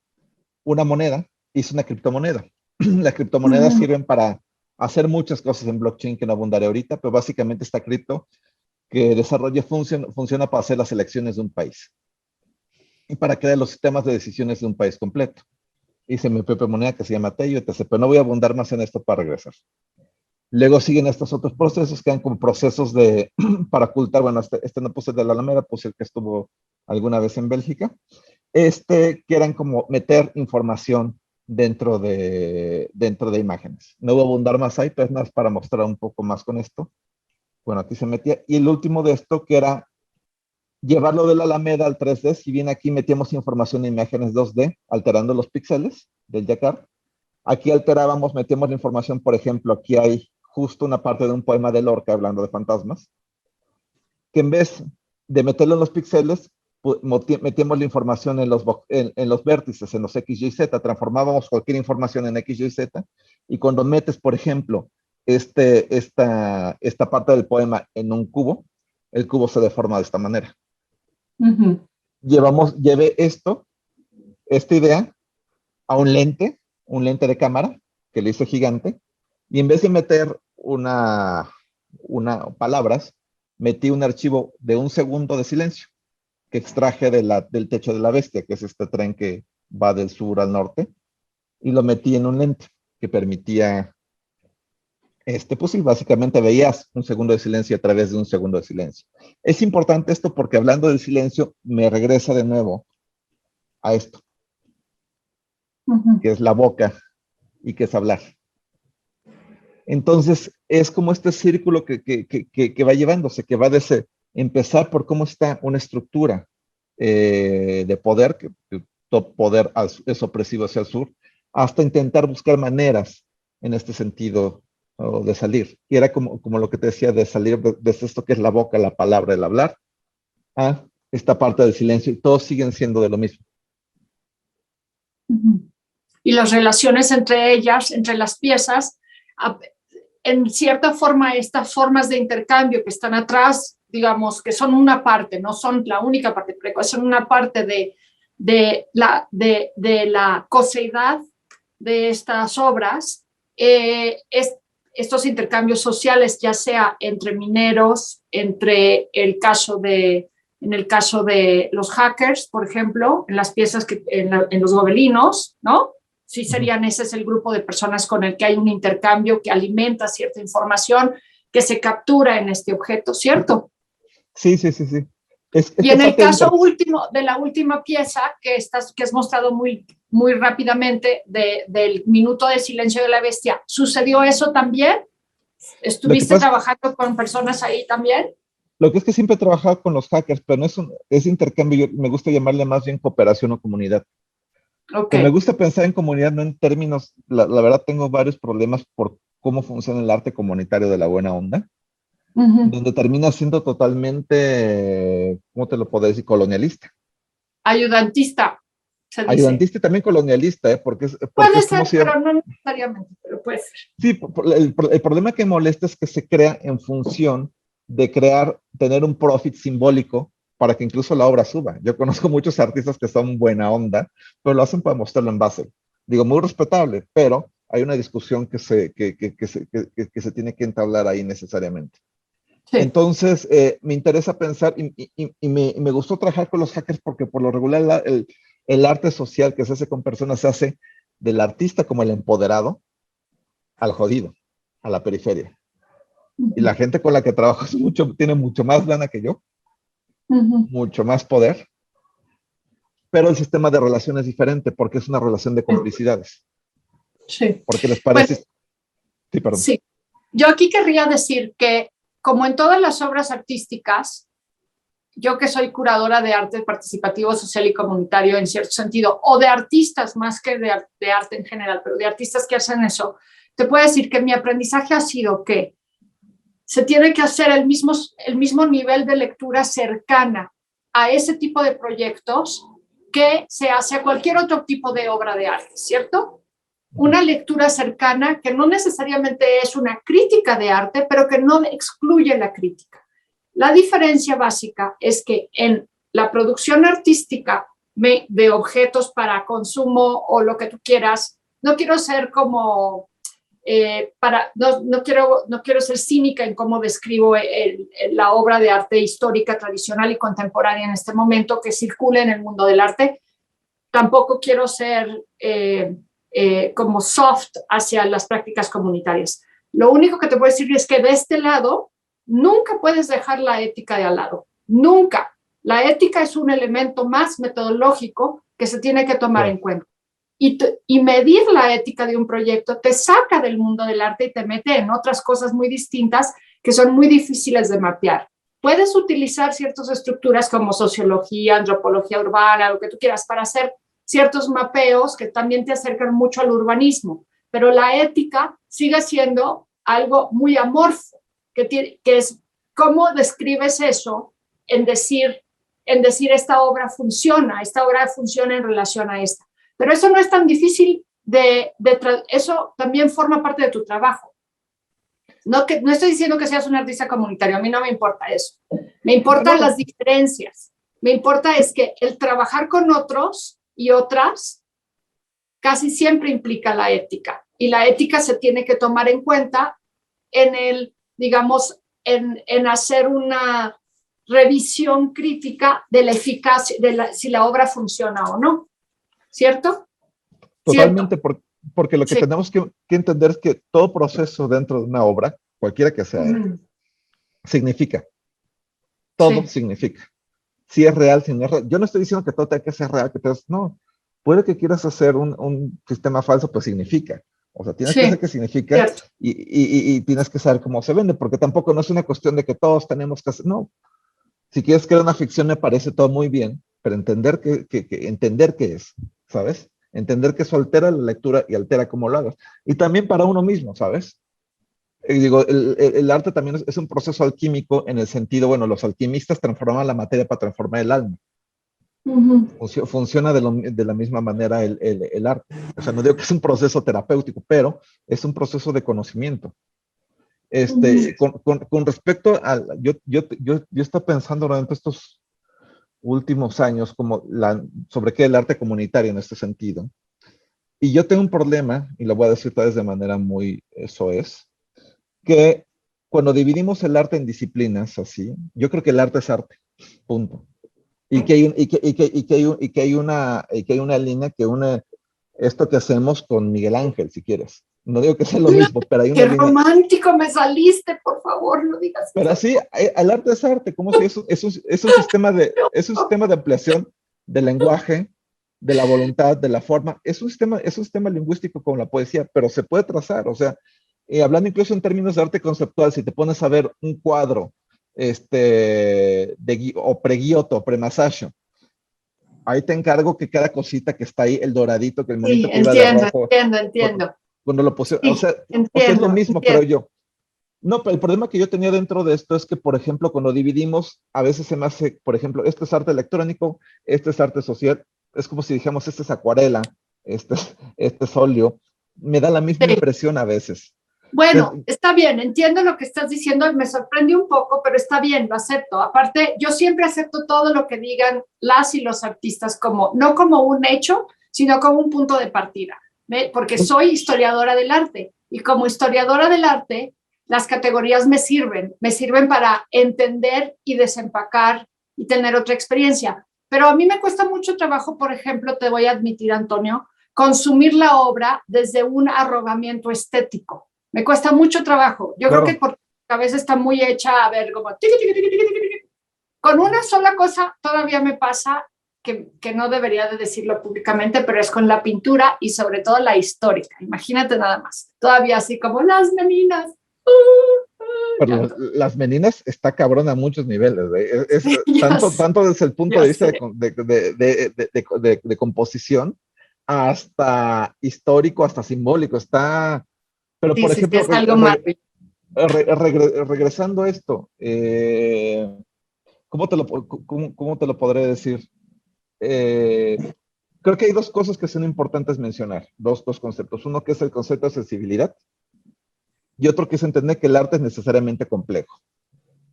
moneda, hice una criptomoneda. Las criptomonedas sirven para hacer muchas cosas en blockchain que no abundaré ahorita, pero básicamente esta cripto que desarrolla funciona para hacer las elecciones de un país y para crear los sistemas de decisiones de un país completo. Hice mi propia moneda que se llama Teyo, etc., pero no voy a abundar más en esto para regresar. Luego siguen estos otros procesos que eran como procesos para ocultar, bueno, no puse el de la Alameda, puse el que estuvo alguna vez en Bélgica, que eran como meter información dentro de imágenes. No voy a abundar más ahí, pero es más para mostrar un poco más con esto. Bueno, aquí se metía. Y el último de esto, que era llevarlo de la Alameda al 3D, si bien aquí metíamos información de imágenes 2D, alterando los píxeles del Jacquard, aquí alterábamos, metíamos la información, por ejemplo, aquí hay justo una parte de un poema de Lorca hablando de fantasmas, que en vez de meterlo en los píxeles, metíamos la información en los vértices, en los X, Y, Z, transformábamos cualquier información en X, Y, Z, y cuando metes, por ejemplo, esta parte del poema en un cubo, el cubo se deforma de esta manera. Llevé esta idea a un lente de cámara, que le hice gigante, y en vez de meter palabras, metí un archivo de 1 segundo de silencio, que extraje del Techo de la Bestia, que es este tren que va del sur al norte, y lo metí en un lente que permitía, pues sí, básicamente veías 1 segundo de silencio a través de 1 segundo de silencio. Es importante esto porque hablando del silencio, me regresa de nuevo a esto, que es la boca y que es hablar. Entonces, es como este círculo que va llevándose, que va desde empezar por cómo está una estructura de poder, que todo poder es opresivo hacia el sur, hasta intentar buscar maneras en este sentido de salir. Y era como lo que te decía, de salir desde esto que es la boca, la palabra, el hablar, a esta parte del silencio, y todos siguen siendo de lo mismo. Y las relaciones entre ellas, entre las piezas, en cierta forma, estas formas de intercambio que están atrás, digamos, que son una parte, no son la única parte, pero son una parte de la coseidad de estas obras, estos intercambios sociales, ya sea entre mineros, en el caso de los hackers, por ejemplo, en las piezas en los gobelinos, ¿no? Sí, ese es el grupo de personas con el que hay un intercambio que alimenta cierta información que se captura en este objeto, ¿cierto? Sí. Y en el caso último, de la última pieza que has mostrado muy, muy rápidamente, del minuto de silencio de la bestia, ¿sucedió eso también? ¿Estuviste trabajando con personas ahí también? Lo que es que siempre he trabajado con los hackers, pero no es intercambio, me gusta llamarle más bien cooperación o comunidad. Okay. Me gusta pensar en comunidad, no en términos, la verdad tengo varios problemas por cómo funciona el arte comunitario de la buena onda, donde termina siendo totalmente, ¿cómo te lo puedo decir? Colonialista. Ayudantista. Ayudantista y también colonialista, porque puede ser, pero no necesariamente, pero puede ser. Sí, el problema que molesta es que se crea en función de tener un profit simbólico para que incluso la obra suba. Yo conozco muchos artistas que son buena onda, pero lo hacen para mostrarlo en Basel. Digo, muy respetable, pero hay una discusión que se tiene que entablar ahí necesariamente. Sí. Entonces, me interesa pensar, y me gustó trabajar con los hackers porque por lo regular el arte social que se hace con personas se hace del artista como el empoderado al jodido, a la periferia. Y la gente con la que trabajo tiene mucho más lana que yo, mucho más poder, pero el sistema de relación es diferente porque es una relación de complicidades. Sí. Porque les parece... Pues, sí, perdón. Sí. Yo aquí querría decir que, como en todas las obras artísticas, yo que soy curadora de arte participativo, social y comunitario en cierto sentido, o de artistas más que de arte en general, pero de artistas que hacen eso, te puedo decir que mi aprendizaje ha sido que se tiene que hacer el mismo nivel de lectura cercana a ese tipo de proyectos que se hace a cualquier otro tipo de obra de arte, ¿cierto? Una lectura cercana que no necesariamente es una crítica de arte, pero que no excluye la crítica. La diferencia básica es que en la producción artística de objetos para consumo o lo que tú quieras, no quiero ser como... no quiero ser cínica en cómo describo la obra de arte histórica, tradicional y contemporánea en este momento que circula en el mundo del arte. Tampoco quiero ser como soft hacia las prácticas comunitarias. Lo único que te puedo decir es que de este lado nunca puedes dejar la ética de al lado. Nunca. La ética es un elemento más metodológico que se tiene que tomar en cuenta. Y medir la ética de un proyecto te saca del mundo del arte y te mete en otras cosas muy distintas que son muy difíciles de mapear. puedes utilizar ciertas estructuras como sociología, antropología urbana, lo que tú quieras, para hacer ciertos mapeos que también te acercan mucho al urbanismo, pero la ética sigue siendo algo muy amorfo, que es cómo describes eso en decir esta obra funciona en relación a esta. Pero eso no es tan difícil eso también forma parte de tu trabajo. No estoy diciendo que seas un artista comunitario, a mí no me importa eso. Me importan las diferencias. Me importa es que el trabajar con otros y otras casi siempre implica la ética. Y la ética se tiene que tomar en cuenta en hacer una revisión crítica de la eficacia, si la obra funciona o no. ¿Cierto? Totalmente, porque lo que sí. tenemos que entender es que todo proceso dentro de una obra, cualquiera que sea, significa. Todo significa. Si es real, si no es real. Yo no estoy diciendo que todo tenga que ser real, no. Puede que quieras hacer un sistema falso, pues significa. O sea, tienes que saber qué significa y tienes que saber cómo se vende, porque tampoco no es una cuestión de que todos tenemos que hacer, no. Si quieres crear una ficción me parece todo muy bien, pero entender entender qué es, ¿sabes? Entender que eso altera la lectura y altera cómo lo hagas. Y también para uno mismo, ¿sabes? Digo, el arte también es un proceso alquímico en el sentido, bueno, los alquimistas transforman la materia para transformar el alma. Funciona de la misma manera el arte. O sea, no digo que es un proceso terapéutico, pero es un proceso de conocimiento. Con respecto a, yo estoy pensando durante estos últimos años sobre qué es el arte comunitario en este sentido. Y yo tengo un problema, y lo voy a decir tal vez de manera muy soez, que cuando dividimos el arte en disciplinas así, yo creo que el arte es arte, punto. Y que hay una línea que une esto que hacemos con Miguel Ángel, si quieres. No digo que sea lo mismo, pero hay una ¡Qué línea. romántico me saliste! Por favor, no digas pero eso. sí, el arte es arte, como si es un sistema de ampliación del lenguaje, de la voluntad, de la forma. Es un sistema lingüístico como la poesía, pero se puede trazar. O sea, hablando incluso en términos de arte conceptual, si te pones a ver un cuadro o pre-Giotto, pre-Masaccio, ahí te encargo que cada cosita que está ahí, el doradito, que el monito que iba de rojo. Entiendo. Cuando lo puse, Sí, o sea, es lo mismo, creo yo. No, pero el problema que yo tenía dentro de esto es que, por ejemplo, cuando dividimos, a veces se me hace, por ejemplo, este es arte electrónico, este es arte social, es como si dijéramos, este es acuarela, este es óleo, me da la misma impresión a veces. Bueno, está bien, entiendo lo que estás diciendo, me sorprende un poco, pero está bien, lo acepto. Aparte, yo siempre acepto todo lo que digan las y los artistas, no como un hecho, sino como un punto de partida, ¿ve? Porque soy historiadora del arte, y como historiadora del arte, las categorías me sirven para entender y desempacar y tener otra experiencia. Pero a mí me cuesta mucho trabajo, por ejemplo, te voy a admitir, Antonio, consumir la obra desde un arrobamiento estético. Me cuesta mucho trabajo. Yo creo que porque la cabeza está muy hecha a ver como... Con una sola cosa todavía me pasa que no debería de decirlo públicamente, pero es con la pintura y sobre todo la histórica. Imagínate nada más. Todavía así como las meninas. Pero las meninas está cabrón a muchos niveles. Tanto desde el punto de vista de composición hasta histórico, hasta simbólico. Está... Pero, por ejemplo, es algo más. Regresando a esto, ¿cómo te lo podré decir? Creo que hay dos cosas que son importantes mencionar, dos conceptos. Uno que es el concepto de sensibilidad y otro que es entender que el arte es necesariamente complejo.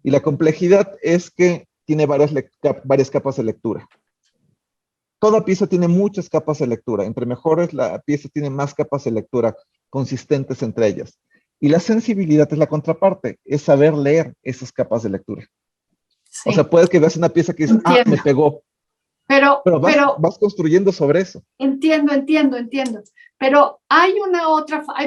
Y la complejidad es que tiene varias capas de lectura. Toda pieza tiene muchas capas de lectura. Entre mejores, la pieza tiene más capas de lectura consistentes entre ellas. Y la sensibilidad es la contraparte, es saber leer esas capas de lectura. Sí. O sea, puedes que veas una pieza que dices, me pegó. Pero vas construyendo sobre eso. Entiendo. Pero hay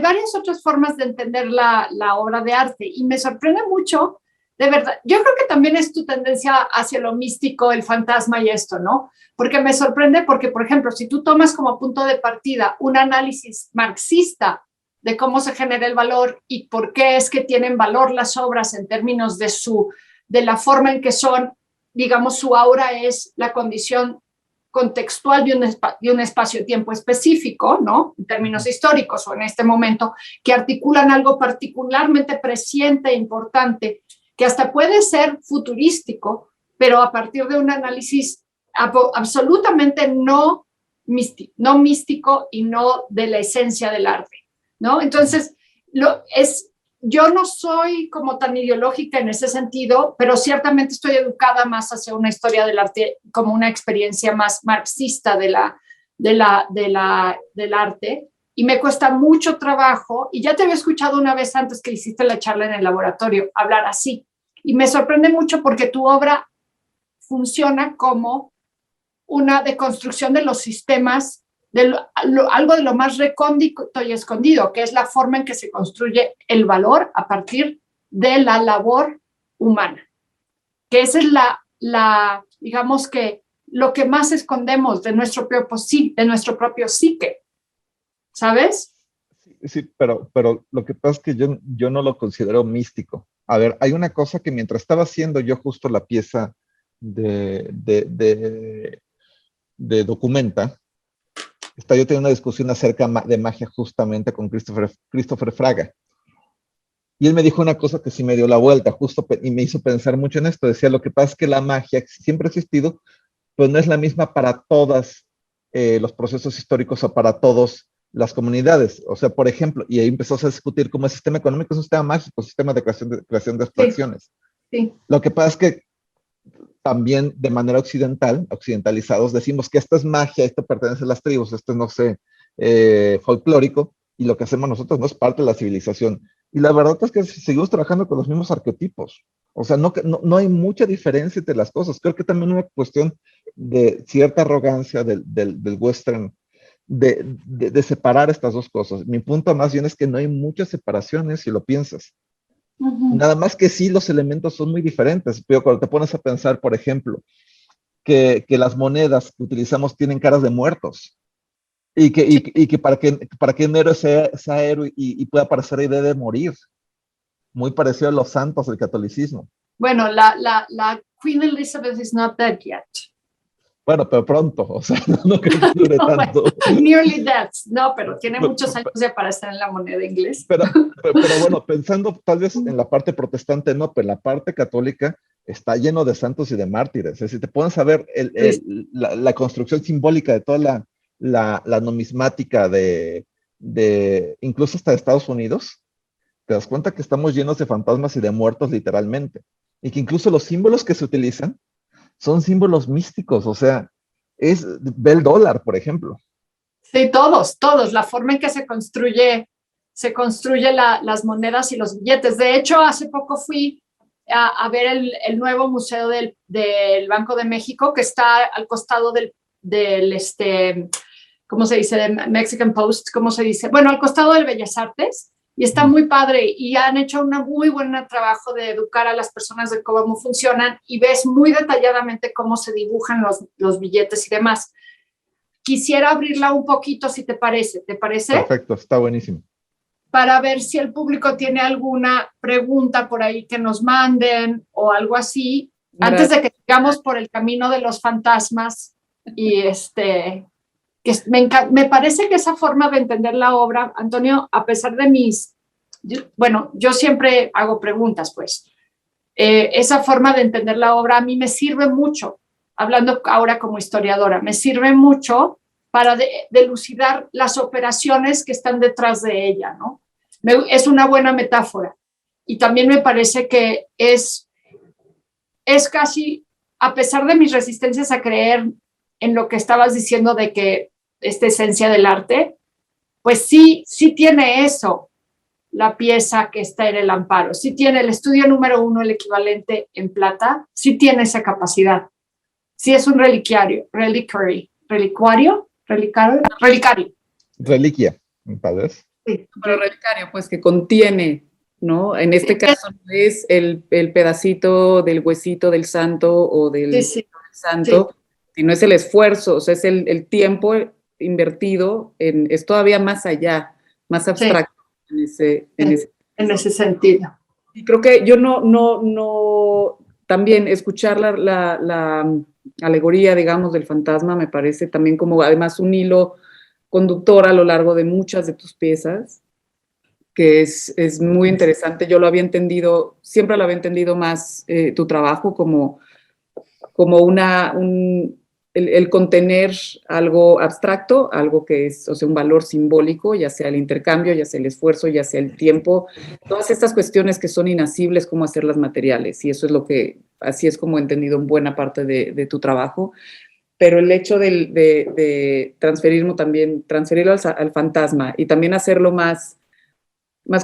varias otras formas de entender la obra de arte y me sorprende mucho, de verdad. Yo creo que también es tu tendencia hacia lo místico, el fantasma y esto, ¿no? Porque me sorprende porque, por ejemplo, si tú tomas como punto de partida un análisis marxista de cómo se genera el valor y por qué es que tienen valor las obras en términos de su de la forma en que son, digamos, su aura es la condición contextual de un espacio-tiempo específico, ¿no? En términos históricos o en este momento, que articulan algo particularmente presciente e importante, que hasta puede ser futurístico, pero a partir de un análisis absolutamente no místico y no de la esencia del arte, ¿no? Entonces, yo no soy como tan ideológica en ese sentido, pero ciertamente estoy educada más hacia una historia del arte como una experiencia más marxista del arte, y me cuesta mucho trabajo, y ya te había escuchado una vez antes que hiciste la charla en el laboratorio, hablar así, y me sorprende mucho porque tu obra funciona como una deconstrucción de los sistemas, algo de lo más recóndito y escondido, que es la forma en que se construye el valor a partir de la labor humana, que esa es digamos que lo que más escondemos de nuestro propio psique, ¿sabes? Sí, pero lo que pasa es que yo no lo considero místico. A ver, hay una cosa que mientras estaba haciendo yo justo la pieza de Documenta, yo tenía una discusión acerca de magia justamente con Christopher Fraga. Y él me dijo una cosa que sí me dio la vuelta, justo, y me hizo pensar mucho en esto. Decía, lo que pasa es que la magia siempre ha existido, pero no es la misma para todos los procesos históricos o para todas las comunidades. O sea, por ejemplo, y ahí empezó a discutir cómo el sistema económico es un sistema mágico, un sistema de creación de abstracciones. Sí. Lo que pasa es que también de manera occidentalizados, decimos que esto es magia, esto pertenece a las tribus, esto es, no sé, folclórico, y lo que hacemos nosotros no es parte de la civilización. Y la verdad es que seguimos trabajando con los mismos arquetipos. O sea, no hay mucha diferencia entre las cosas. Creo que también una cuestión de cierta arrogancia del western, de separar estas dos cosas. Mi punto más bien es que no hay muchas separaciones si lo piensas. Nada más que sí, los elementos son muy diferentes. Pero cuando te pones a pensar, por ejemplo, que las monedas que utilizamos tienen caras de muertos, y que para que un héroe sea héroe y pueda parecer idea de morir, muy parecido a los santos del catolicismo. Bueno, la Queen Elizabeth is not dead yet. Bueno, pero pronto, o sea, no creo que dure tanto. Nearly dead, no, pero tiene muchos años de aparecer en la moneda inglesa. Pero bueno, pensando tal vez en la parte protestante, no, pero en la parte católica está lleno de santos y de mártires. Es decir, te pones a ver la construcción simbólica de toda la numismática de incluso hasta de Estados Unidos, te das cuenta que estamos llenos de fantasmas y de muertos literalmente. Y que incluso los símbolos que se utilizan son símbolos místicos, o sea, ve el dólar, por ejemplo. Sí, todos, la forma en que se construye las monedas y los billetes. De hecho, hace poco fui a ver el nuevo museo del Banco de México, que está al costado del ¿cómo se dice? De Mexican Post, ¿cómo se dice? Bueno, al costado del Bellas Artes. Y está muy padre y han hecho un muy buen trabajo de educar a las personas de cómo funcionan y ves muy detalladamente cómo se dibujan los billetes y demás. Quisiera abrirla un poquito si te parece. ¿Te parece? Perfecto, está buenísimo. Para ver si el público tiene alguna pregunta por ahí que nos manden o algo así, antes de que sigamos por el camino de los fantasmas y que me parece que esa forma de entender la obra, Antonio, a pesar de yo siempre hago preguntas, pues, esa forma de entender la obra a mí me sirve mucho, hablando ahora como historiadora, me sirve mucho para delucidar las operaciones que están detrás de ella, ¿no? Es una buena metáfora. Y también me parece que es casi, a pesar de mis resistencias a creer en lo que estabas diciendo de que esta esencia del arte, pues sí tiene eso, la pieza que está en el Amparo, sí tiene el estudio número 1, el equivalente en plata, sí tiene esa capacidad, sí es un reliquiario, reliquia, tal vez. Sí. Pero relicario, pues que contiene, ¿no? En este caso no es el pedacito del huesito del santo o del santo, sino es el esfuerzo, o sea, es el tiempo invertido es todavía más allá, más abstracto en ese sentido. Y creo que yo no también escuchar la alegoría, digamos, del fantasma me parece también como además un hilo conductor a lo largo de muchas de tus piezas, que es muy interesante. Yo lo había entendido, siempre lo había entendido más tu trabajo como el contener algo abstracto, algo que es, o sea, un valor simbólico, ya sea el intercambio, ya sea el esfuerzo, ya sea el tiempo, todas estas cuestiones que son inasibles, cómo hacerlas materiales, y eso es lo que, así es como he entendido en buena parte de tu trabajo. Pero el hecho de transferirlo también, transferirlo al fantasma y también hacerlo más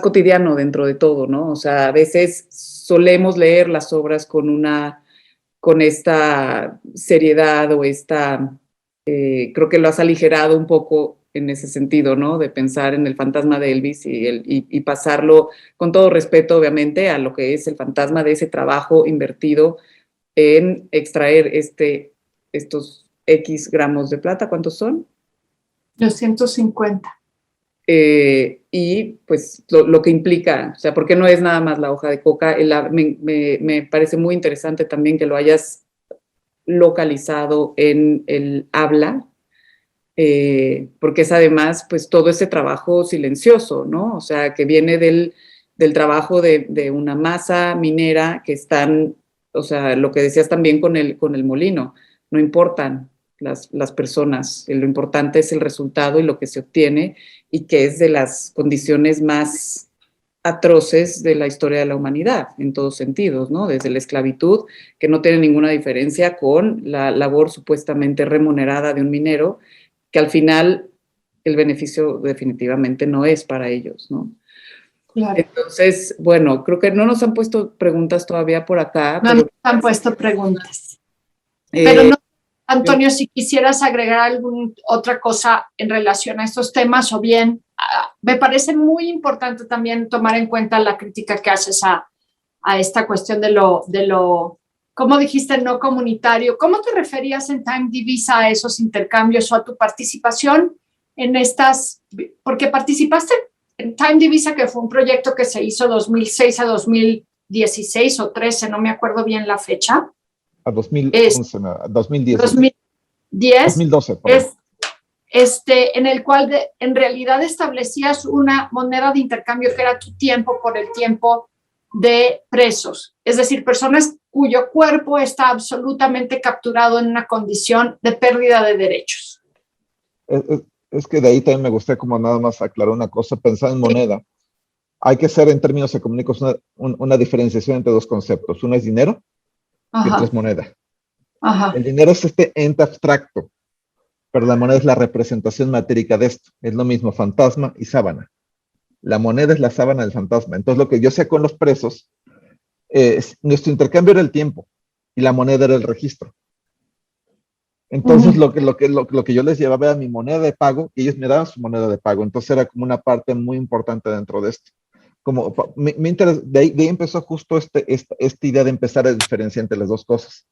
cotidiano dentro de todo, ¿no? O sea, a veces solemos leer las obras con esta seriedad o creo que lo has aligerado un poco en ese sentido, ¿no? De pensar en el fantasma de Elvis y pasarlo con todo respeto, obviamente, a lo que es el fantasma de ese trabajo invertido en extraer estos X gramos de plata. ¿Cuántos son? 250. Y pues lo que implica, o sea, porque no es nada más la hoja de coca. Me parece muy interesante también que lo hayas localizado en el habla, porque es además pues todo ese trabajo silencioso, ¿no? O sea, que viene del trabajo de una masa minera que están, o sea, lo que decías también con el molino, no importan las personas, lo importante es el resultado y lo que se obtiene, y que es de las condiciones más atroces de la historia de la humanidad, en todos sentidos, ¿no? Desde la esclavitud, que no tiene ninguna diferencia con la labor supuestamente remunerada de un minero, que al final el beneficio definitivamente no es para ellos, ¿no? Claro. Entonces, bueno, creo que no nos han puesto preguntas todavía por acá. No pero, nos han puesto preguntas. Pero no, Antonio, si quisieras agregar alguna otra cosa en relación a estos temas, o bien, me parece muy importante también tomar en cuenta la crítica que haces a esta cuestión de lo, ¿cómo dijiste? No comunitario. ¿Cómo te referías en Time Divisa a esos intercambios o a tu participación en estas? Porque participaste en Time Divisa, que fue un proyecto que se hizo 2006 a 2016 o 13, no me acuerdo bien la fecha. A 2011, 2010. 2010 2012, en el cual en realidad establecías una moneda de intercambio que era tu tiempo por el tiempo de presos, es decir, personas cuyo cuerpo está absolutamente capturado en una condición de pérdida de derechos. Es que de ahí también me gustaría como nada más aclarar una cosa, pensar en moneda. Hay que hacer en términos económicos una diferenciación entre dos conceptos. Uno es dinero y otro es moneda. Ajá. El dinero es este ente abstracto, pero la moneda es la representación matérica de esto. Es lo mismo fantasma y sábana. La moneda es la sábana del fantasma. Entonces lo que yo sé con los presos, nuestro intercambio era el tiempo y la moneda era el registro. Entonces lo que yo les llevaba era mi moneda de pago y ellos me daban su moneda de pago. Entonces era como una parte muy importante dentro de esto. Como de ahí empezó justo esta idea de empezar a diferenciar entre las dos cosas.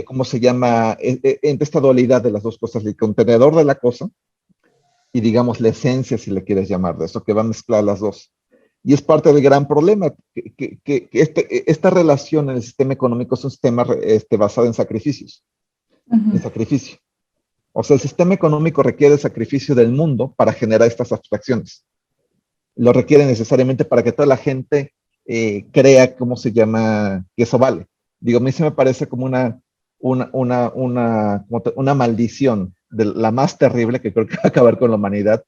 ¿Cómo se llama? Entre esta dualidad de las dos cosas, el contenedor de la cosa y digamos la esencia, si le quieres llamar, de eso, que va a mezclar las dos. Y es parte del gran problema, que esta relación en el sistema económico es un sistema basado en sacrificios, en sacrificio. O sea, el sistema económico requiere el sacrificio del mundo para generar estas abstracciones. Lo requiere necesariamente para que toda la gente crea, ¿cómo se llama?, que eso vale. Digo, a mí se me parece como una maldición, de la más terrible que creo que va a acabar con la humanidad,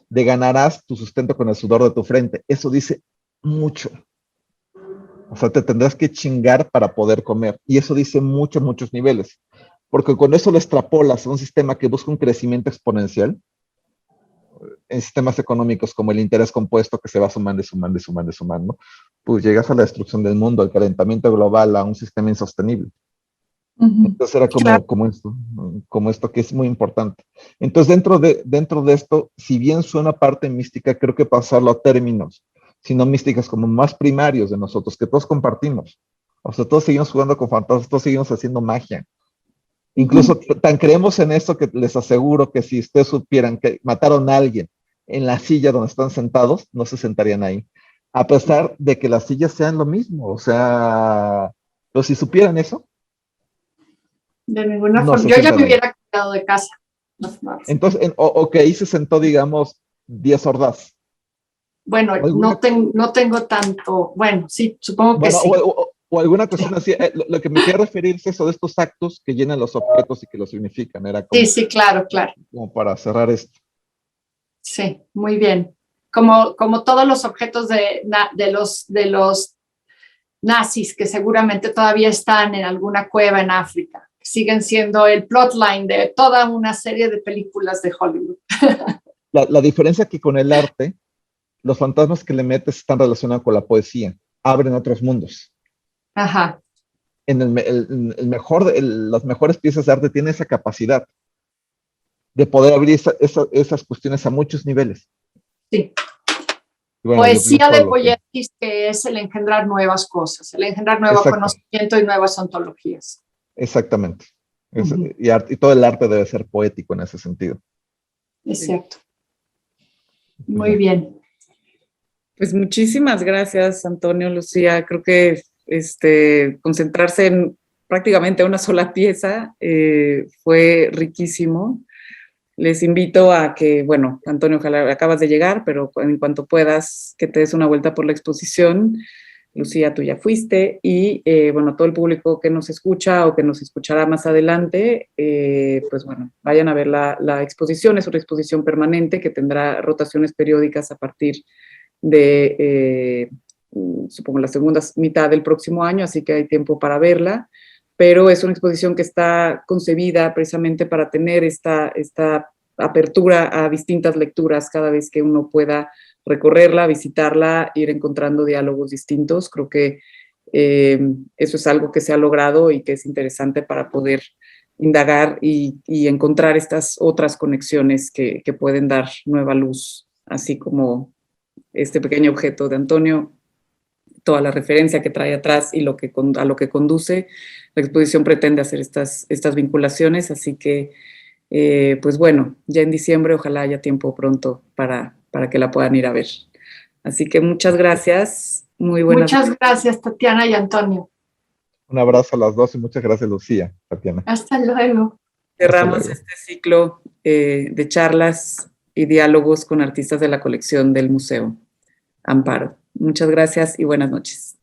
de ganarás tu sustento con el sudor de tu frente. Eso dice mucho. O sea, te tendrás que chingar para poder comer. Y eso dice muchos niveles. Porque con eso lo extrapolas a un sistema que busca un crecimiento exponencial, en sistemas económicos como el interés compuesto que se va sumando, pues llegas a la destrucción del mundo, al calentamiento global, a un sistema insostenible. Entonces era como esto que es muy importante. Entonces dentro de esto, si bien suena parte mística, creo que pasarlo a términos, sino místicas como más primarios de nosotros, que todos compartimos. O sea, todos seguimos jugando con fantasmas, todos seguimos haciendo magia. Incluso tan creemos en eso que les aseguro que si ustedes supieran que mataron a alguien en la silla donde están sentados, no se sentarían ahí. A pesar de que las sillas sean lo mismo, o sea, Pero si supieran eso, De ninguna no forma. se Yo ya sientan me ahí. hubiera quedado de casa. No. Entonces, ok, ahí se sentó, digamos, 10 hordas. Bueno, no tengo tanto. Bueno, sí, supongo que Bueno, sí. o alguna cuestión así. Lo que me quiero referir es eso de estos actos que llenan los objetos y que los significan. Era Sí, como, sí, claro. como para cerrar esto. Sí, muy bien. Como todos los objetos de los nazis que seguramente todavía están en alguna cueva en África. Siguen siendo el plotline de toda una serie de películas de Hollywood. La diferencia que con el arte, los fantasmas que le metes están relacionados con la poesía, abren otros mundos. Ajá. Las mejores piezas de arte tienen esa capacidad de poder abrir esas cuestiones a muchos niveles. Sí. Y bueno, yo Poesía todo de lo que... Poietis, que es el engendrar nuevas cosas, el engendrar nuevo Exacto, conocimiento y nuevas ontologías. exactamente. Uh-huh. Y todo el arte debe ser poético en ese sentido. Es Sí. cierto. Muy bien. Pues muchísimas gracias, Antonio, Lucía. Creo que concentrarse en prácticamente una sola pieza fue riquísimo. Les invito a que, bueno, Antonio, ojalá acabas de llegar, pero en cuanto puedas, que te des una vuelta por la exposición. Lucía, tú ya fuiste. Y, bueno, todo el público que nos escucha o que nos escuchará más adelante, pues bueno, vayan a ver la exposición. Es una exposición permanente que tendrá rotaciones periódicas a partir de, supongo, la segunda mitad del próximo año, así que hay tiempo para verla, pero es una exposición que está concebida precisamente para tener esta apertura a distintas lecturas cada vez que uno pueda recorrerla, visitarla, ir encontrando diálogos distintos. Creo que eso es algo que se ha logrado y que es interesante para poder indagar y encontrar estas otras conexiones que pueden dar nueva luz, así como este pequeño objeto de Antonio, toda la referencia que trae atrás y a lo que conduce. La exposición pretende hacer estas vinculaciones, así que, pues bueno, ya en diciembre ojalá haya tiempo pronto para que la puedan ir a ver. Así que muchas gracias, muy buenas Muchas gracias, Tatiana y Antonio. Un abrazo a las dos y muchas gracias, Lucía, Tatiana. Hasta luego. Cerramos este ciclo de charlas y diálogos con artistas de la colección del Museo Amparo. Muchas gracias y buenas noches.